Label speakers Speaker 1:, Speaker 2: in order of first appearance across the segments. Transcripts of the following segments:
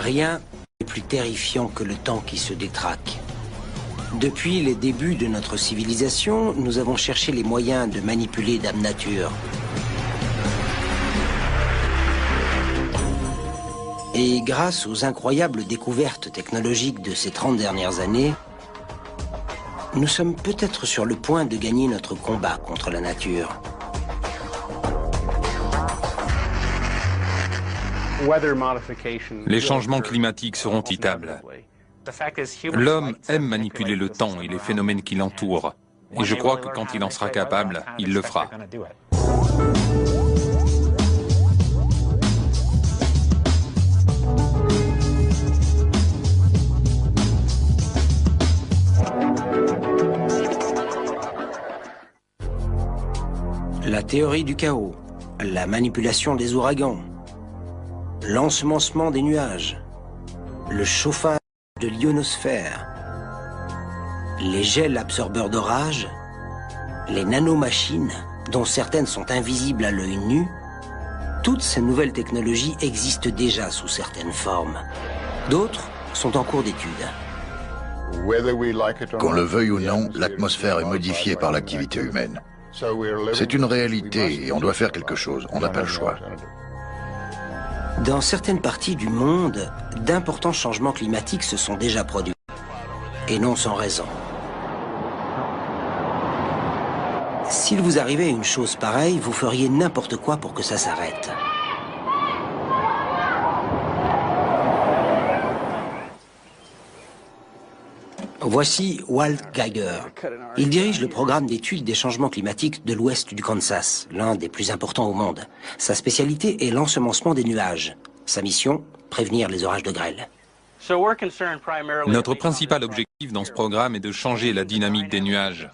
Speaker 1: Rien n'est plus terrifiant que le temps qui se détraque. Depuis les débuts de notre civilisation, nous avons cherché les moyens de manipuler Dame Nature. Et grâce aux incroyables découvertes technologiques de ces 30 dernières années, nous sommes peut-être sur le point de gagner notre combat contre la nature.
Speaker 2: Les changements climatiques seront étables. L'homme aime manipuler le temps et les phénomènes qui l'entourent. Et je crois que quand il en sera capable, il le fera.
Speaker 1: La théorie du chaos, la manipulation des ouragans, l'ensemencement des nuages, le chauffage de l'ionosphère, les gels absorbeurs d'orage, les nanomachines, dont certaines sont invisibles à l'œil nu, toutes ces nouvelles technologies existent déjà sous certaines formes. D'autres sont en cours d'étude.
Speaker 3: Qu'on le veuille ou non, l'atmosphère est modifiée par l'activité humaine. C'est une réalité et on doit faire quelque chose, on n'a pas le choix.
Speaker 1: Dans certaines parties du monde, d'importants changements climatiques se sont déjà produits, et non sans raison. S'il vous arrivait une chose pareille, vous feriez n'importe quoi pour que ça s'arrête. Voici Walt Geiger. Il dirige le programme d'études des changements climatiques de l'ouest du Kansas, l'un des plus importants au monde. Sa spécialité est l'ensemencement des nuages. Sa mission, prévenir les orages de grêle.
Speaker 2: Notre principal objectif dans ce programme est de changer la dynamique des nuages.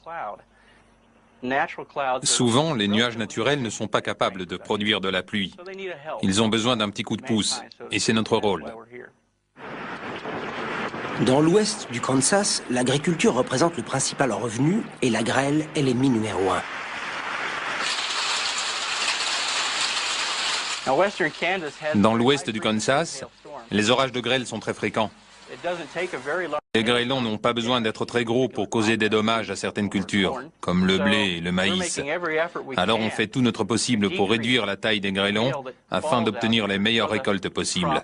Speaker 2: Souvent, les nuages naturels ne sont pas capables de produire de la pluie. Ils ont besoin d'un petit coup de pouce, et c'est notre rôle.
Speaker 1: Dans l'ouest du Kansas, l'agriculture représente le principal revenu et la grêle est l'ennemi numéro 1.
Speaker 2: Dans l'ouest du Kansas, les orages de grêle sont très fréquents. Les grêlons n'ont pas besoin d'être très gros pour causer des dommages à certaines cultures, comme le blé et le maïs. Alors on fait tout notre possible pour réduire la taille des grêlons afin d'obtenir les meilleures récoltes possibles.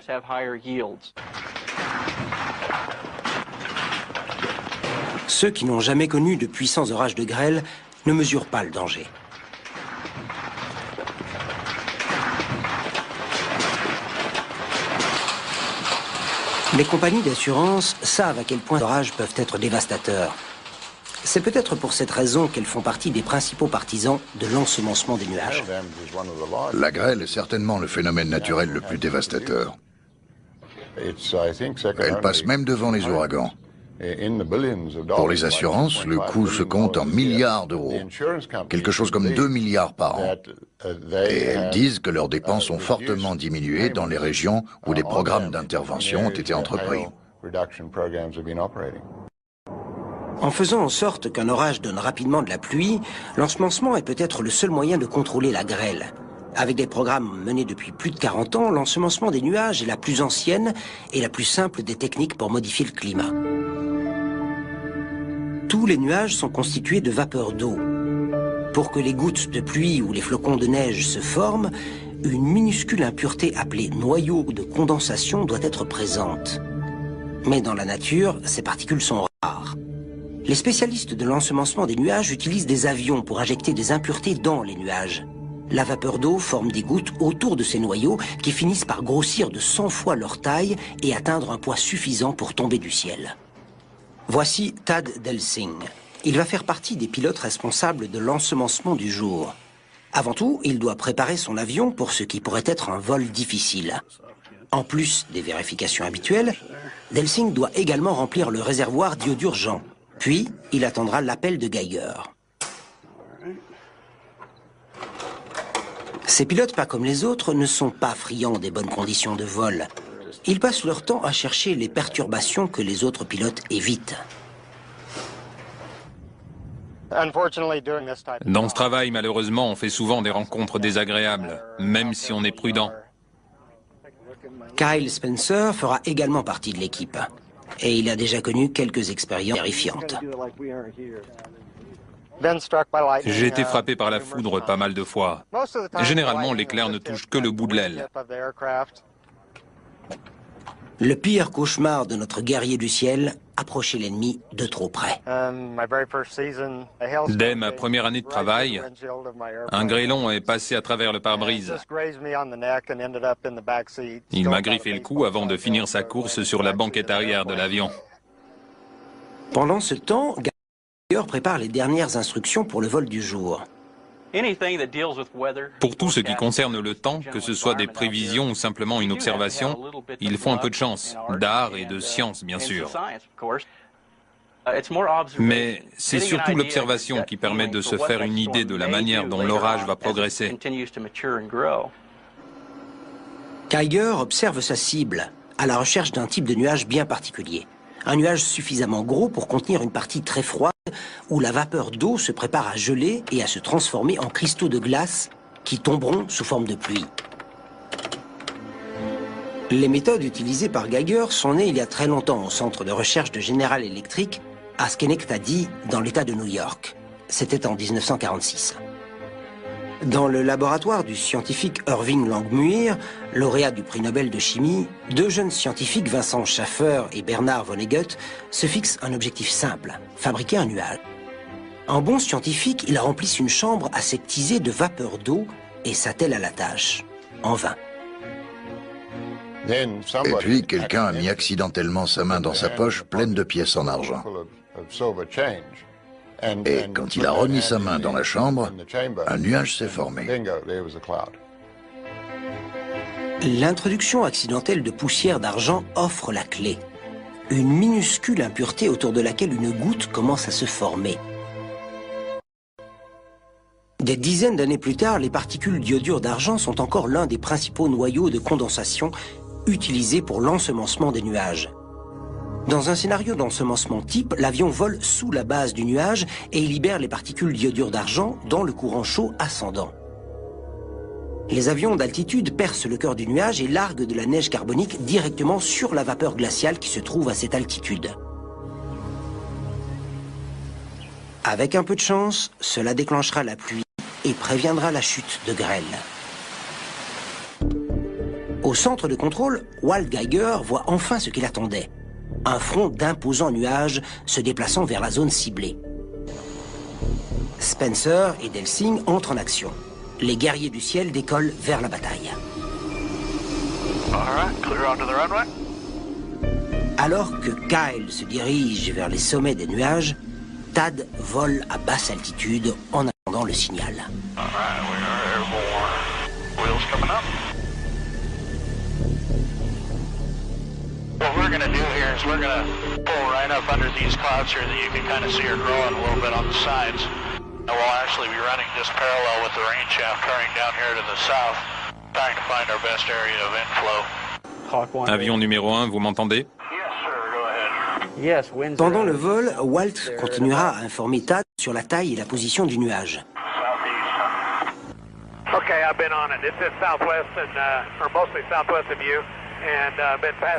Speaker 1: Ceux qui n'ont jamais connu de puissants orages de grêle ne mesurent pas le danger. Les compagnies d'assurance savent à quel point les orages peuvent être dévastateurs. C'est peut-être pour cette raison qu'elles font partie des principaux partisans de l'ensemencement des nuages.
Speaker 3: La grêle est certainement le phénomène naturel le plus dévastateur. Elle passe même devant les ouragans. Pour les assurances, le coût se compte en milliards d'euros, quelque chose comme 2 milliards par an. Et elles disent que leurs dépenses ont fortement diminué dans les régions où des programmes d'intervention ont été entrepris.
Speaker 1: En faisant en sorte qu'un orage donne rapidement de la pluie, l'ensemencement est peut-être le seul moyen de contrôler la grêle. Avec des programmes menés depuis plus de 40 ans, l'ensemencement des nuages est la plus ancienne et la plus simple des techniques pour modifier le climat. Tous les nuages sont constitués de vapeur d'eau. Pour que les gouttes de pluie ou les flocons de neige se forment, une minuscule impureté appelée noyau de condensation doit être présente. Mais dans la nature, ces particules sont rares. Les spécialistes de l'ensemencement des nuages utilisent des avions pour injecter des impuretés dans les nuages. La vapeur d'eau forme des gouttes autour de ces noyaux qui finissent par grossir de 100 fois leur taille et atteindre un poids suffisant pour tomber du ciel. Voici Tad Delsing. Il va faire partie des pilotes responsables de l'ensemencement du jour. Avant tout, il doit préparer son avion pour ce qui pourrait être un vol difficile. En plus des vérifications habituelles, Delsing doit également remplir le réservoir d'eau d'urgence. Puis, il attendra l'appel de Geiger. Ces pilotes, pas comme les autres, ne sont pas friands des bonnes conditions de vol. Ils passent leur temps à chercher les perturbations que les autres pilotes évitent.
Speaker 2: Dans ce travail, malheureusement, on fait souvent des rencontres désagréables, même si on est prudent.
Speaker 1: Kyle Spencer fera également partie de l'équipe. Et il a déjà connu quelques expériences terrifiantes.
Speaker 2: J'ai été frappé par la foudre pas mal de fois. Généralement, l'éclair ne touche que le bout de l'aile.
Speaker 1: Le pire cauchemar de notre guerrier du ciel, approcher l'ennemi de trop près.
Speaker 2: Dès ma première année de travail, un grêlon est passé à travers le pare-brise. Il m'a griffé le cou avant de finir sa course sur la banquette arrière de l'avion.
Speaker 1: Pendant ce temps, Geiger prépare les dernières instructions pour le vol du jour.
Speaker 2: Pour tout ce qui concerne le temps, que ce soit des prévisions ou simplement une observation, il faut un peu de chance, d'art et de science bien sûr. Mais c'est surtout l'observation qui permet de se faire une idée de la manière dont l'orage va progresser.
Speaker 1: Geiger observe sa cible, à la recherche d'un type de nuage bien particulier. Un nuage suffisamment gros pour contenir une partie très froide où la vapeur d'eau se prépare à geler et à se transformer en cristaux de glace qui tomberont sous forme de pluie. Les méthodes utilisées par Geiger sont nées il y a très longtemps au centre de recherche de General Electric à Schenectady, dans l'État de New York. C'était en 1946. Dans le laboratoire du scientifique Irving Langmuir, lauréat du prix Nobel de chimie, deux jeunes scientifiques, Vincent Schaffer et Bernard Vonnegut, se fixent un objectif simple, fabriquer un nuage. En bon scientifique, ils remplissent une chambre aseptisée de vapeur d'eau et s'attellent à la tâche. En vain.
Speaker 3: Et puis, quelqu'un a mis accidentellement sa main dans sa poche pleine de pièces en argent. Et quand il a remis sa main dans la chambre, un nuage s'est formé.
Speaker 1: L'introduction accidentelle de poussière d'argent offre la clé. Une minuscule impureté autour de laquelle une goutte commence à se former. Des dizaines d'années plus tard, les particules d'iodure d'argent sont encore l'un des principaux noyaux de condensation utilisés pour l'ensemencement des nuages. Dans un scénario d'ensemencement type, l'avion vole sous la base du nuage et il libère les particules d'iodure d'argent dans le courant chaud ascendant. Les avions d'altitude percent le cœur du nuage et larguent de la neige carbonique directement sur la vapeur glaciale qui se trouve à cette altitude. Avec un peu de chance, cela déclenchera la pluie et préviendra la chute de grêle. Au centre de contrôle, Walt Geiger voit enfin ce qu'il attendait. Un front d'imposants nuages se déplaçant vers la zone ciblée. Spencer et Delsing entrent en action. Les guerriers du ciel décollent vers la bataille. Alors que Kyle se dirige vers les sommets des nuages, Tad vole à basse altitude en attendant le signal.
Speaker 4: What we're going to do here is we're going to pull right up under these clouds here that you can kind of see are growing a little bit on the sides. And we'll actually be running just parallel with the rain shaft turning down here to the south, trying to find our best area of inflow.
Speaker 2: Avion numéro 1, vous m'entendez?
Speaker 1: Pendant le vol, Walt continuera à informer Tad sur la taille et la position du nuage.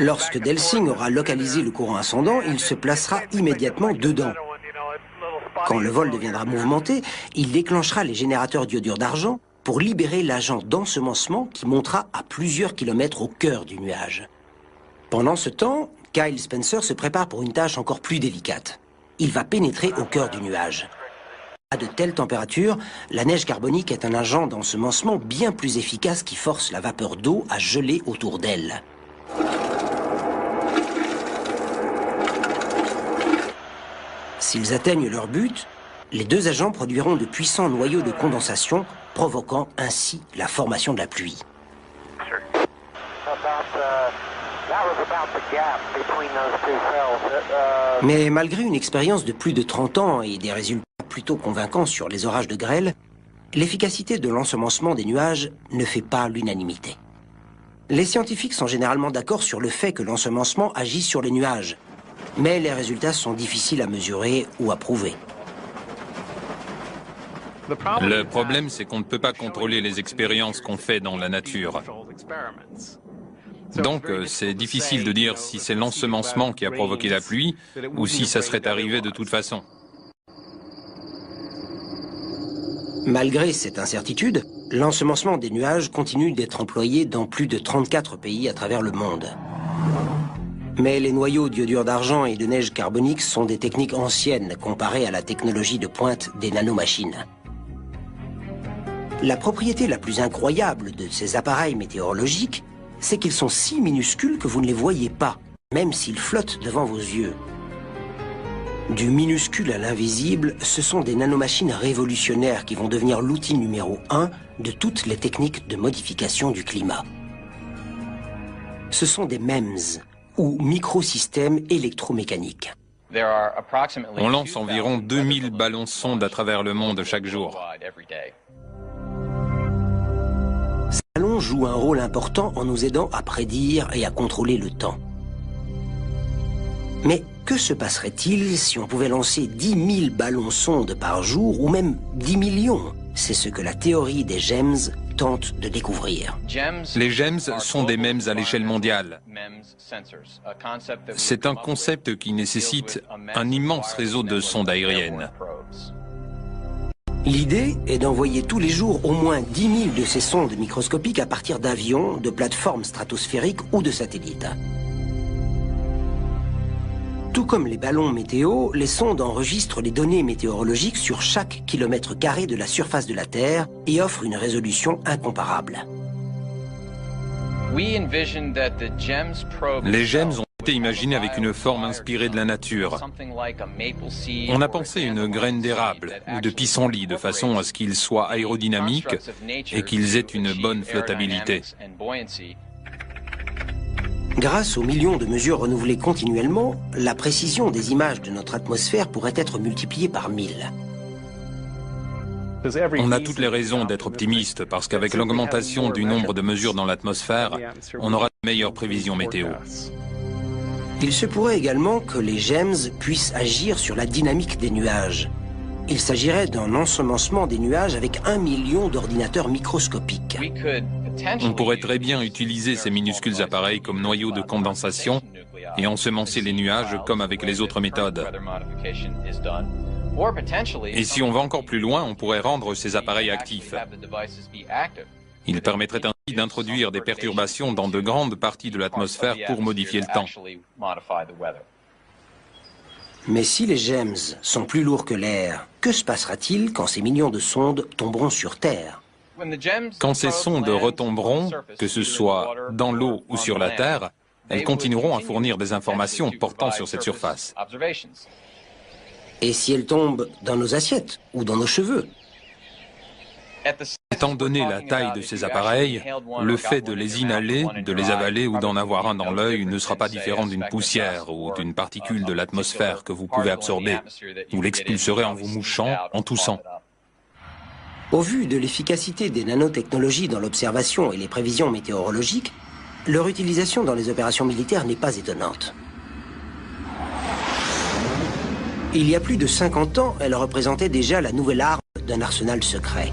Speaker 1: Lorsque Delsing aura localisé le courant ascendant, il se placera immédiatement dedans. Quand le vol deviendra mouvementé, il déclenchera les générateurs d'iodure d'argent pour libérer l'agent d'ensemencement qui montera à plusieurs kilomètres au cœur du nuage. Pendant ce temps, Kyle Spencer se prépare pour une tâche encore plus délicate. Il va pénétrer au cœur du nuage. À de telles températures, la neige carbonique est un agent d'ensemencement bien plus efficace qui force la vapeur d'eau à geler autour d'elle. S'ils atteignent leur but, les deux agents produiront de puissants noyaux de condensation, provoquant ainsi la formation de la pluie. Mais malgré une expérience de plus de 30 ans et des résultats plutôt convaincants sur les orages de grêle, l'efficacité de l'ensemencement des nuages ne fait pas l'unanimité. Les scientifiques sont généralement d'accord sur le fait que l'ensemencement agit sur les nuages, mais les résultats sont difficiles à mesurer ou à prouver.
Speaker 2: Le problème, c'est qu'on ne peut pas contrôler les expériences qu'on fait dans la nature. Donc, c'est difficile de dire si c'est l'ensemencement qui a provoqué la pluie ou si ça serait arrivé de toute façon.
Speaker 1: Malgré cette incertitude, l'ensemencement des nuages continue d'être employé dans plus de 34 pays à travers le monde. Mais les noyaux d'iodure d'argent et de neige carbonique sont des techniques anciennes comparées à la technologie de pointe des nanomachines. La propriété la plus incroyable de ces appareils météorologiques, c'est qu'ils sont si minuscules que vous ne les voyez pas, même s'ils flottent devant vos yeux. Du minuscule à l'invisible, ce sont des nanomachines révolutionnaires qui vont devenir l'outil numéro 1 de toutes les techniques de modification du climat. Ce sont des MEMS, ou microsystèmes électromécaniques.
Speaker 2: On lance environ 2000 ballons sondes à travers le monde chaque jour.
Speaker 1: Ces ballons jouent un rôle important en nous aidant à prédire et à contrôler le temps. Mais que se passerait-il si on pouvait lancer 10 000 ballons sondes par jour, ou même 10 millions? C'est ce que la théorie des GEMS tente de découvrir.
Speaker 2: Les GEMS sont des MEMS à l'échelle mondiale. C'est un concept qui nécessite un immense réseau de sondes aériennes.
Speaker 1: L'idée est d'envoyer tous les jours au moins 10 000 de ces sondes microscopiques à partir d'avions, de plateformes stratosphériques ou de satellites. Tout comme les ballons météo, les sondes enregistrent les données météorologiques sur chaque kilomètre carré de la surface de la Terre et offrent une résolution incomparable.
Speaker 2: Les GEMS ont été imaginés avec une forme inspirée de la nature. On a pensé une graine d'érable ou de pissenlit de façon à ce qu'ils soient aérodynamiques et qu'ils aient une bonne flottabilité.
Speaker 1: Grâce aux millions de mesures renouvelées continuellement, la précision des images de notre atmosphère pourrait être multipliée par 1000.
Speaker 2: On a toutes les raisons d'être optimiste parce qu'avec l'augmentation du nombre de mesures dans l'atmosphère, on aura de meilleures prévisions météo.
Speaker 1: Il se pourrait également que les GEMS puissent agir sur la dynamique des nuages. Il s'agirait d'un ensemencement des nuages avec 1 million d'ordinateurs microscopiques.
Speaker 2: On pourrait très bien utiliser ces minuscules appareils comme noyaux de condensation et ensemencer les nuages comme avec les autres méthodes. Et si on va encore plus loin, on pourrait rendre ces appareils actifs. Ils permettraient ainsi d'introduire des perturbations dans de grandes parties de l'atmosphère pour modifier le temps.
Speaker 1: Mais si les GEMS sont plus lourds que l'air, que se passera-t-il quand ces millions de sondes tomberont sur Terre?
Speaker 2: Quand ces sondes retomberont, que ce soit dans l'eau ou sur la Terre, elles continueront à fournir des informations portant sur cette surface.
Speaker 1: Et si elles tombent dans nos assiettes ou dans nos cheveux?
Speaker 2: Étant donné la taille de ces appareils, le fait de les inhaler, de les avaler ou d'en avoir un dans l'œil ne sera pas différent d'une poussière ou d'une particule de l'atmosphère que vous pouvez absorber. Vous l'expulserez en vous mouchant, en toussant.
Speaker 1: Au vu de l'efficacité des nanotechnologies dans l'observation et les prévisions météorologiques, leur utilisation dans les opérations militaires n'est pas étonnante. Il y a plus de 50 ans, elles représentaient déjà la nouvelle arme d'un arsenal secret.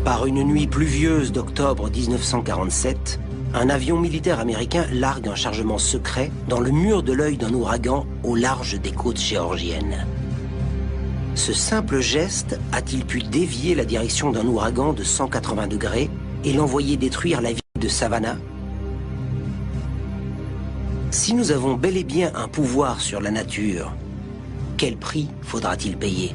Speaker 1: Par une nuit pluvieuse d'octobre 1947, un avion militaire américain largue un chargement secret dans le mur de l'œil d'un ouragan au large des côtes géorgiennes. Ce simple geste a-t-il pu dévier la direction d'un ouragan de 180 degrés et l'envoyer détruire la ville de Savannah? Si nous avons bel et bien un pouvoir sur la nature, quel prix faudra-t-il payer?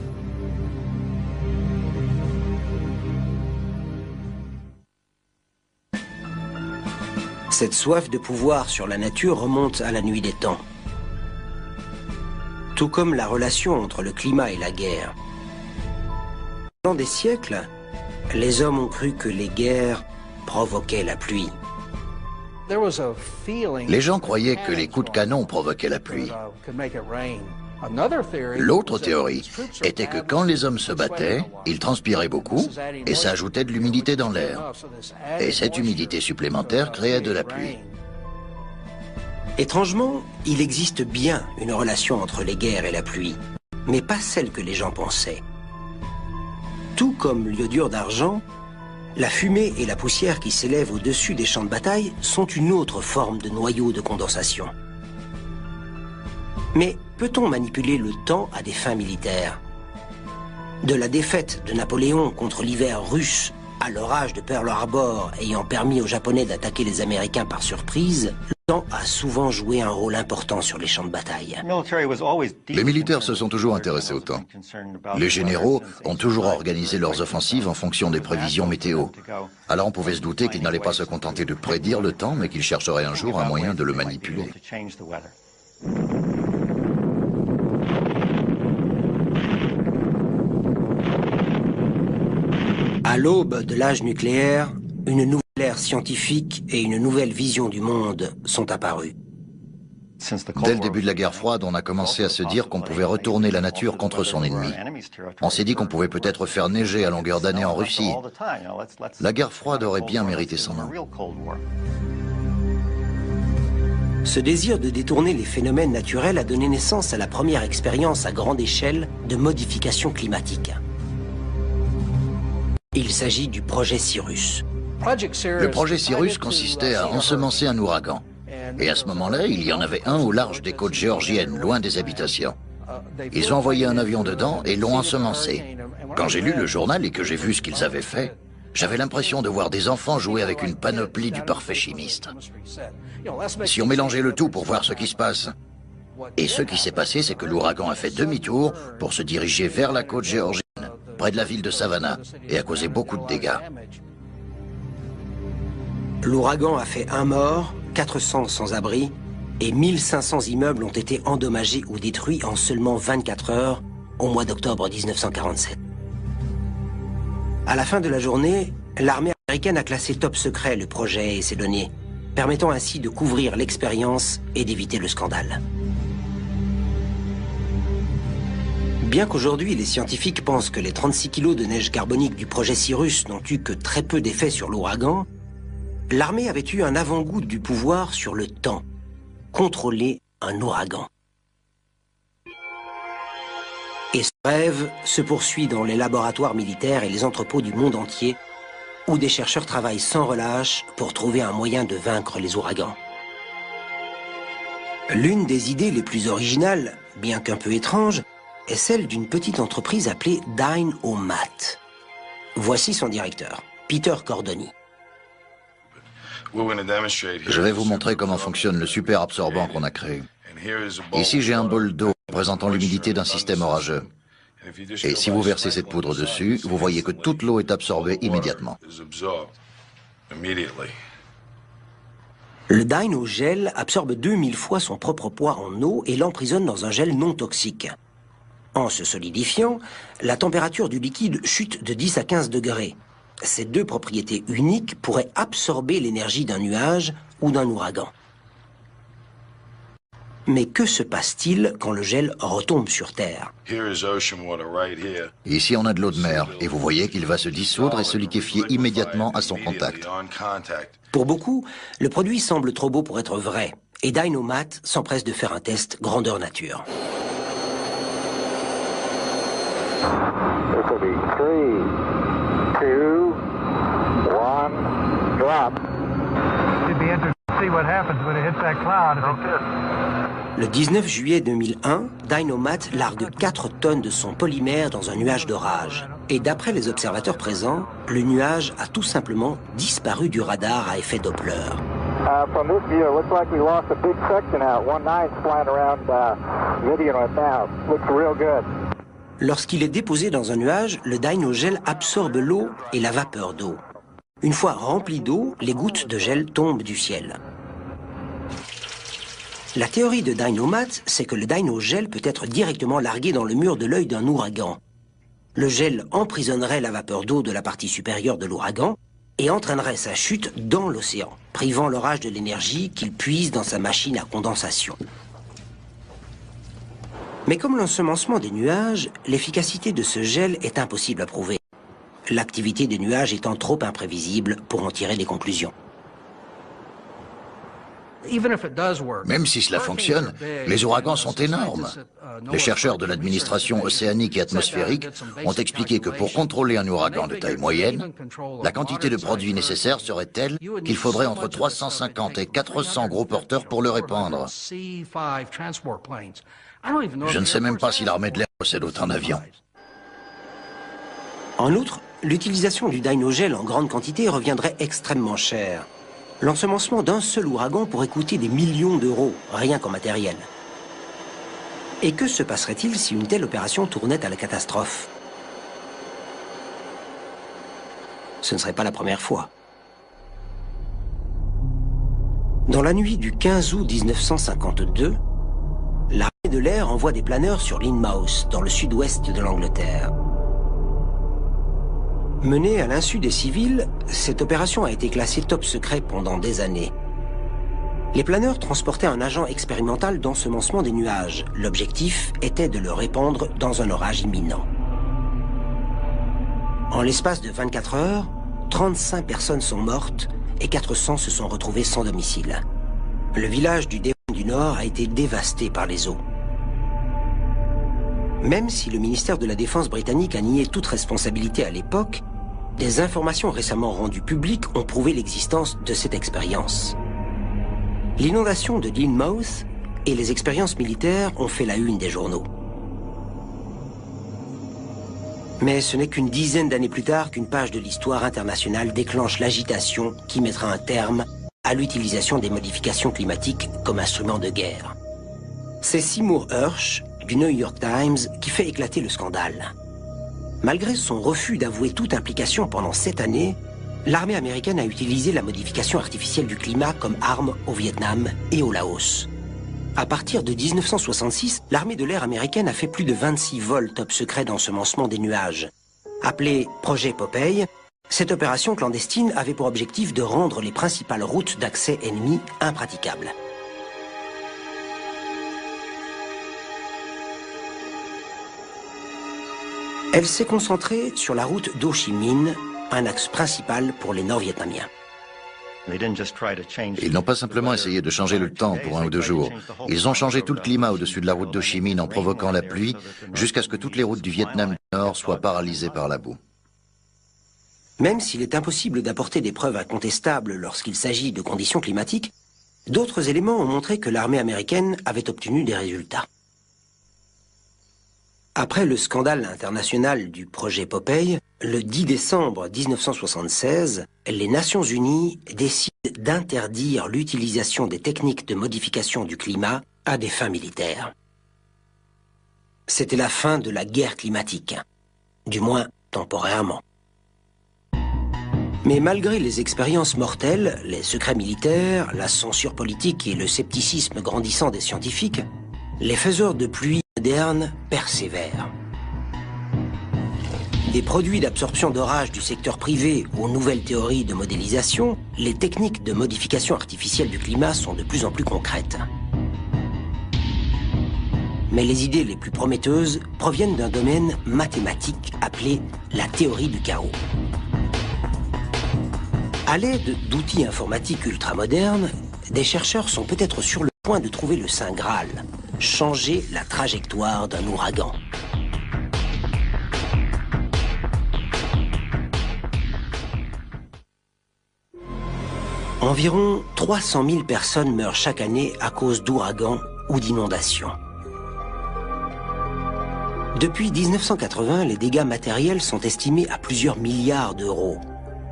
Speaker 1: Cette soif de pouvoir sur la nature remonte à la nuit des temps. Tout comme la relation entre le climat et la guerre. Pendant des siècles, les hommes ont cru que les guerres provoquaient la pluie.
Speaker 3: Les gens croyaient que les coups de canon provoquaient la pluie. L'autre théorie était que quand les hommes se battaient, ils transpiraient beaucoup et ça ajoutait de l'humidité dans l'air. Et cette humidité supplémentaire créait de la pluie.
Speaker 1: Étrangement, il existe bien une relation entre les guerres et la pluie. mais pas celle que les gens pensaient. Tout comme l'iodure d'argent, la fumée et la poussière qui s'élèvent au-dessus des champs de bataille sont une autre forme de noyau de condensation. Mais peut-on manipuler le temps à des fins militaires? De la défaite de Napoléon contre l'hiver russe à l'orage de Pearl Harbor ayant permis aux Japonais d'attaquer les Américains par surprise, le temps a souvent joué un rôle important sur les champs de bataille.
Speaker 3: Les militaires se sont toujours intéressés au temps. Les généraux ont toujours organisé leurs offensives en fonction des prévisions météo. Alors on pouvait se douter qu'ils n'allaient pas se contenter de prédire le temps, mais qu'ils chercheraient un jour un moyen de le manipuler.
Speaker 1: À l'aube de l'âge nucléaire, une nouvelle ère scientifique et une nouvelle vision du monde sont apparues.
Speaker 3: Dès le début de la guerre froide, on a commencé à se dire qu'on pouvait retourner la nature contre son ennemi. On s'est dit qu'on pouvait peut-être faire neiger à longueur d'année en Russie. La guerre froide aurait bien mérité son nom.
Speaker 1: Ce désir de détourner les phénomènes naturels a donné naissance à la première expérience à grande échelle de modification climatique. Il s'agit du projet Cyrus.
Speaker 3: Le projet Cyrus consistait à ensemencer un ouragan. Et à ce moment-là, il y en avait un au large des côtes géorgiennes, loin des habitations. Ils ont envoyé un avion dedans et l'ont ensemencé. Quand j'ai lu le journal et que j'ai vu ce qu'ils avaient fait, j'avais l'impression de voir des enfants jouer avec une panoplie du parfait chimiste. Si on mélangeait le tout pour voir ce qui se passe. Et ce qui s'est passé, c'est que l'ouragan a fait demi-tour pour se diriger vers la côte géorgienne, près de la ville de Savannah, et a causé beaucoup de dégâts.
Speaker 1: L'ouragan a fait 1 mort, 400 sans-abri, et 1500 immeubles ont été endommagés ou détruits en seulement 24 heures au mois d'octobre 1947. À la fin de la journée, l'armée américaine a classé top secret le projet et ses données, permettant ainsi de couvrir l'expérience et d'éviter le scandale. Bien qu'aujourd'hui les scientifiques pensent que les 36 kilos de neige carbonique du projet Cyrus n'ont eu que très peu d'effet sur l'ouragan, l'armée avait eu un avant-goût du pouvoir sur le temps, contrôler un ouragan. Et ce rêve se poursuit dans les laboratoires militaires et les entrepôts du monde entier, où des chercheurs travaillent sans relâche pour trouver un moyen de vaincre les ouragans. L'une des idées les plus originales, bien qu'un peu étrange, est celle d'une petite entreprise appelée Dynomat. Voici son directeur, Peter Cordoni.
Speaker 3: Je vais vous montrer comment fonctionne le super absorbant qu'on a créé. Ici, j'ai un bol d'eau représentant l'humidité d'un système orageux. Et si vous versez cette poudre dessus, vous voyez que toute l'eau est absorbée immédiatement.
Speaker 1: Le Dynogel absorbe 2000 fois son propre poids en eau et l'emprisonne dans un gel non toxique. En se solidifiant, la température du liquide chute de 10 à 15 degrés. Ces deux propriétés uniques pourraient absorber l'énergie d'un nuage ou d'un ouragan. Mais que se passe-t-il quand le gel retombe sur Terre?
Speaker 3: Ici, on a de l'eau de mer, et vous voyez qu'il va se dissoudre et se liquéfier immédiatement à son contact.
Speaker 1: Pour beaucoup, le produit semble trop beau pour être vrai, et Dynomat s'empresse de faire un test grandeur nature.
Speaker 5: This will be 3, 2, 1, drop. It'd be interesting to see what happens when it hits that cloud.
Speaker 1: Le 19 juillet 2001, Dynomat largue 4 tonnes de son polymère dans un nuage d'orage. Et d'après les observateurs présents, le nuage a tout simplement disparu du radar à effet Doppler.
Speaker 5: From this view, it looks like we lost a big section out. 19's flying around Gideon right now. Looks real good.
Speaker 1: Lorsqu'il est déposé dans un nuage, le Dynogel absorbe l'eau et la vapeur d'eau. Une fois rempli d'eau, les gouttes de gel tombent du ciel. La théorie de Dynomat, c'est que le Dynogel peut être directement largué dans le mur de l'œil d'un ouragan. Le gel emprisonnerait la vapeur d'eau de la partie supérieure de l'ouragan et entraînerait sa chute dans l'océan, privant l'orage de l'énergie qu'il puise dans sa machine à condensation. Mais comme l'ensemencement des nuages, l'efficacité de ce gel est impossible à prouver. L'activité des nuages étant trop imprévisible pour en tirer des conclusions.
Speaker 3: Même si cela fonctionne, les ouragans sont énormes. Les chercheurs de l'administration océanique et atmosphérique ont expliqué que pour contrôler un ouragan de taille moyenne, la quantité de produits nécessaire serait telle qu'il faudrait entre 350 et 400 gros porteurs pour le répandre. Je ne sais même pas si l'armée de l'air possède autant d'avions.
Speaker 1: En outre, l'utilisation du dynogel en grande quantité reviendrait extrêmement cher. L'ensemencement d'un seul ouragan pourrait coûter des millions d'euros, rien qu'en matériel. Et que se passerait-il si une telle opération tournait à la catastrophe? Ce ne serait pas la première fois. Dans la nuit du 15 août 1952, l'armée de l'air envoie des planeurs sur Lynmouth, dans le sud-ouest de l'Angleterre. Menée à l'insu des civils, cette opération a été classée top secret pendant des années. Les planeurs transportaient un agent expérimental d'ensemencement des nuages. L'objectif était de le répandre dans un orage imminent. En l'espace de 24 heures, 35 personnes sont mortes et 400 se sont retrouvées sans domicile. Le village du Devon du Nord a été dévasté par les eaux. Même si le ministère de la Défense britannique a nié toute responsabilité à l'époque, des informations récemment rendues publiques ont prouvé l'existence de cette expérience. L'inondation de Lynmouth et les expériences militaires ont fait la une des journaux. Mais ce n'est qu'une dizaine d'années plus tard qu'une page de l'histoire internationale déclenche l'agitation qui mettra un terme à l'utilisation des modifications climatiques comme instrument de guerre. C'est Seymour Hersh, du New York Times, qui fait éclater le scandale. Malgré son refus d'avouer toute implication pendant 7 années, l'armée américaine a utilisé la modification artificielle du climat comme arme au Vietnam et au Laos. À partir de 1966, l'armée de l'air américaine a fait plus de 26 vols top secret d'ensemencement des nuages. Appelée Projet Popeye, cette opération clandestine avait pour objectif de rendre les principales routes d'accès ennemies impraticables. Elle s'est concentrée sur la route d'Ho Chi Minh, un axe principal pour les Nord-Vietnamiens.
Speaker 3: Ils n'ont pas simplement essayé de changer le temps pour 1 ou 2 jours. Ils ont changé tout le climat au-dessus de la route d'Ho Chi Minh en provoquant la pluie, jusqu'à ce que toutes les routes du Vietnam du Nord soient paralysées par la boue.
Speaker 1: Même s'il est impossible d'apporter des preuves incontestables lorsqu'il s'agit de conditions climatiques, d'autres éléments ont montré que l'armée américaine avait obtenu des résultats. Après le scandale international du projet Popeye, le 10 décembre 1976, les Nations Unies décident d'interdire l'utilisation des techniques de modification du climat à des fins militaires. C'était la fin de la guerre climatique, du moins temporairement. Mais malgré les expériences mortelles, les secrets militaires, la censure politique et le scepticisme grandissant des scientifiques, les faiseurs de pluie modernes persévèrent. Des produits d'absorption d'orage du secteur privé aux nouvelles théories de modélisation, les techniques de modification artificielle du climat sont de plus en plus concrètes. Mais les idées les plus prometteuses proviennent d'un domaine mathématique appelé la théorie du chaos. À l'aide d'outils informatiques ultramodernes, des chercheurs sont peut-être sur le point de trouver le Saint Graal, changer la trajectoire d'un ouragan. Environ 300 000 personnes meurent chaque année à cause d'ouragans ou d'inondations. Depuis 1980, les dégâts matériels sont estimés à plusieurs milliards d'euros.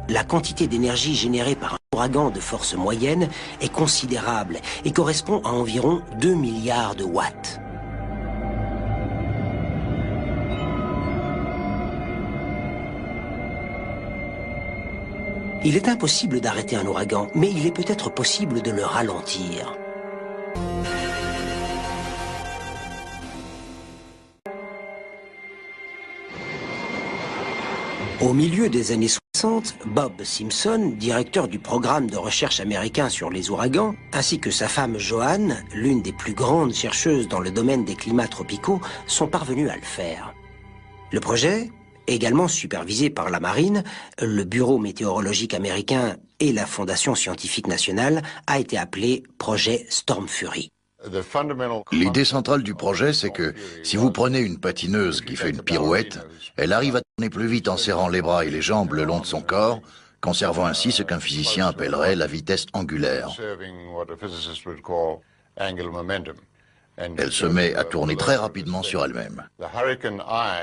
Speaker 1: La quantité d'énergie générée par un ouragan de force moyenne est considérable et correspond à environ 2 milliards de watts. Il est impossible d'arrêter un ouragan, mais il est peut-être possible de le ralentir. Au milieu des années 60, Bob Simpson, directeur du programme de recherche américain sur les ouragans, ainsi que sa femme Joanne, l'une des plus grandes chercheuses dans le domaine des climats tropicaux, sont parvenus à le faire. Le projet, Également supervisé par la marine, le Bureau météorologique américain et la Fondation scientifique nationale a été appelé projet Storm Fury.
Speaker 3: L'idée centrale du projet, c'est que si vous prenez une patineuse qui fait une pirouette, elle arrive à tourner plus vite en serrant les bras et les jambes le long de son corps, conservant ainsi ce qu'un physicien appellerait la vitesse angulaire. Elle se met à tourner très rapidement sur elle-même.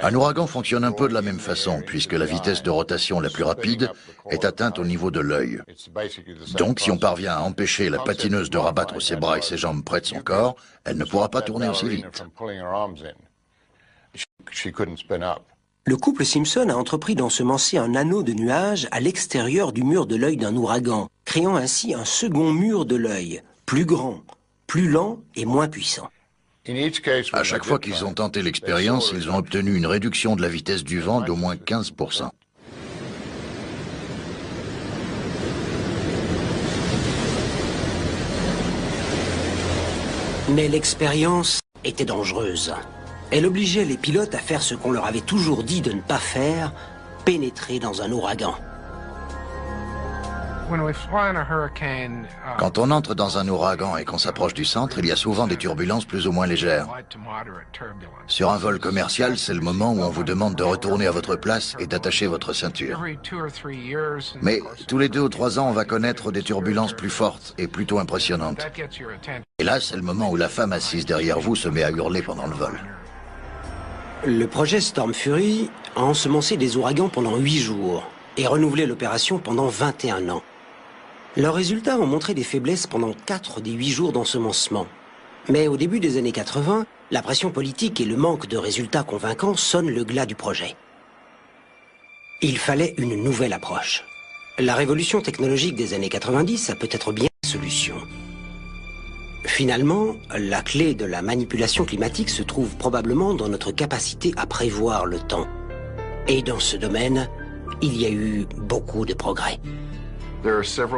Speaker 3: Un ouragan fonctionne un peu de la même façon, puisque la vitesse de rotation la plus rapide est atteinte au niveau de l'œil. Donc, si on parvient à empêcher la patineuse de rabattre ses bras et ses jambes près de son corps, elle ne pourra pas tourner aussi vite.
Speaker 1: Le couple Simpson a entrepris d'ensemencer un anneau de nuages à l'extérieur du mur de l'œil d'un ouragan, créant ainsi un second mur de l'œil, plus grand, plus lent et moins puissant.
Speaker 3: À chaque fois qu'ils ont tenté l'expérience, ils ont obtenu une réduction de la vitesse du vent d'au moins 15%.
Speaker 1: Mais l'expérience était dangereuse. Elle obligeait les pilotes à faire ce qu'on leur avait toujours dit de ne pas faire, pénétrer dans un ouragan.
Speaker 3: Quand on entre dans un ouragan et qu'on s'approche du centre, il y a souvent des turbulences plus ou moins légères. Sur un vol commercial, c'est le moment où on vous demande de retourner à votre place et d'attacher votre ceinture. Mais tous les 2 ou 3 ans, on va connaître des turbulences plus fortes et plutôt impressionnantes. Et là, c'est le moment où la femme assise derrière vous se met à hurler pendant le vol.
Speaker 1: Le projet Storm Fury a ensemencé des ouragans pendant 8 jours et renouvelé l'opération pendant 21 ans. Leurs résultats ont montré des faiblesses pendant 4 des 8 jours d'ensemencement. Mais au début des années 80, la pression politique et le manque de résultats convaincants sonnent le glas du projet. Il fallait une nouvelle approche. La révolution technologique des années 90 a peut-être bien une solution. Finalement, la clé de la manipulation climatique se trouve probablement dans notre capacité à prévoir le temps. Et dans ce domaine, il y a eu beaucoup de progrès.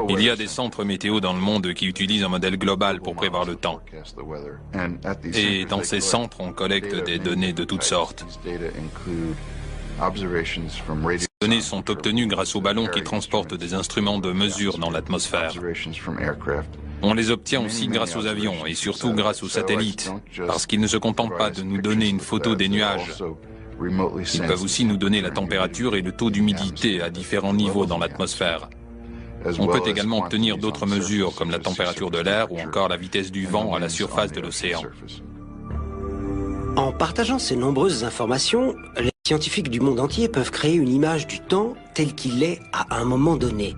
Speaker 2: Il y a des centres météo dans le monde qui utilisent un modèle global pour prévoir le temps. Et dans ces centres, on collecte des données de toutes sortes. Ces données sont obtenues grâce aux ballons qui transportent des instruments de mesure dans l'atmosphère. On les obtient aussi grâce aux avions et surtout grâce aux satellites, parce qu'ils ne se contentent pas de nous donner une photo des nuages. Ils peuvent aussi nous donner la température et le taux d'humidité à différents niveaux dans l'atmosphère. On peut également obtenir d'autres mesures comme la température de l'air ou encore la vitesse du vent à la surface de l'océan.
Speaker 1: En partageant ces nombreuses informations, les scientifiques du monde entier peuvent créer une image du temps tel qu'il est à un moment donné.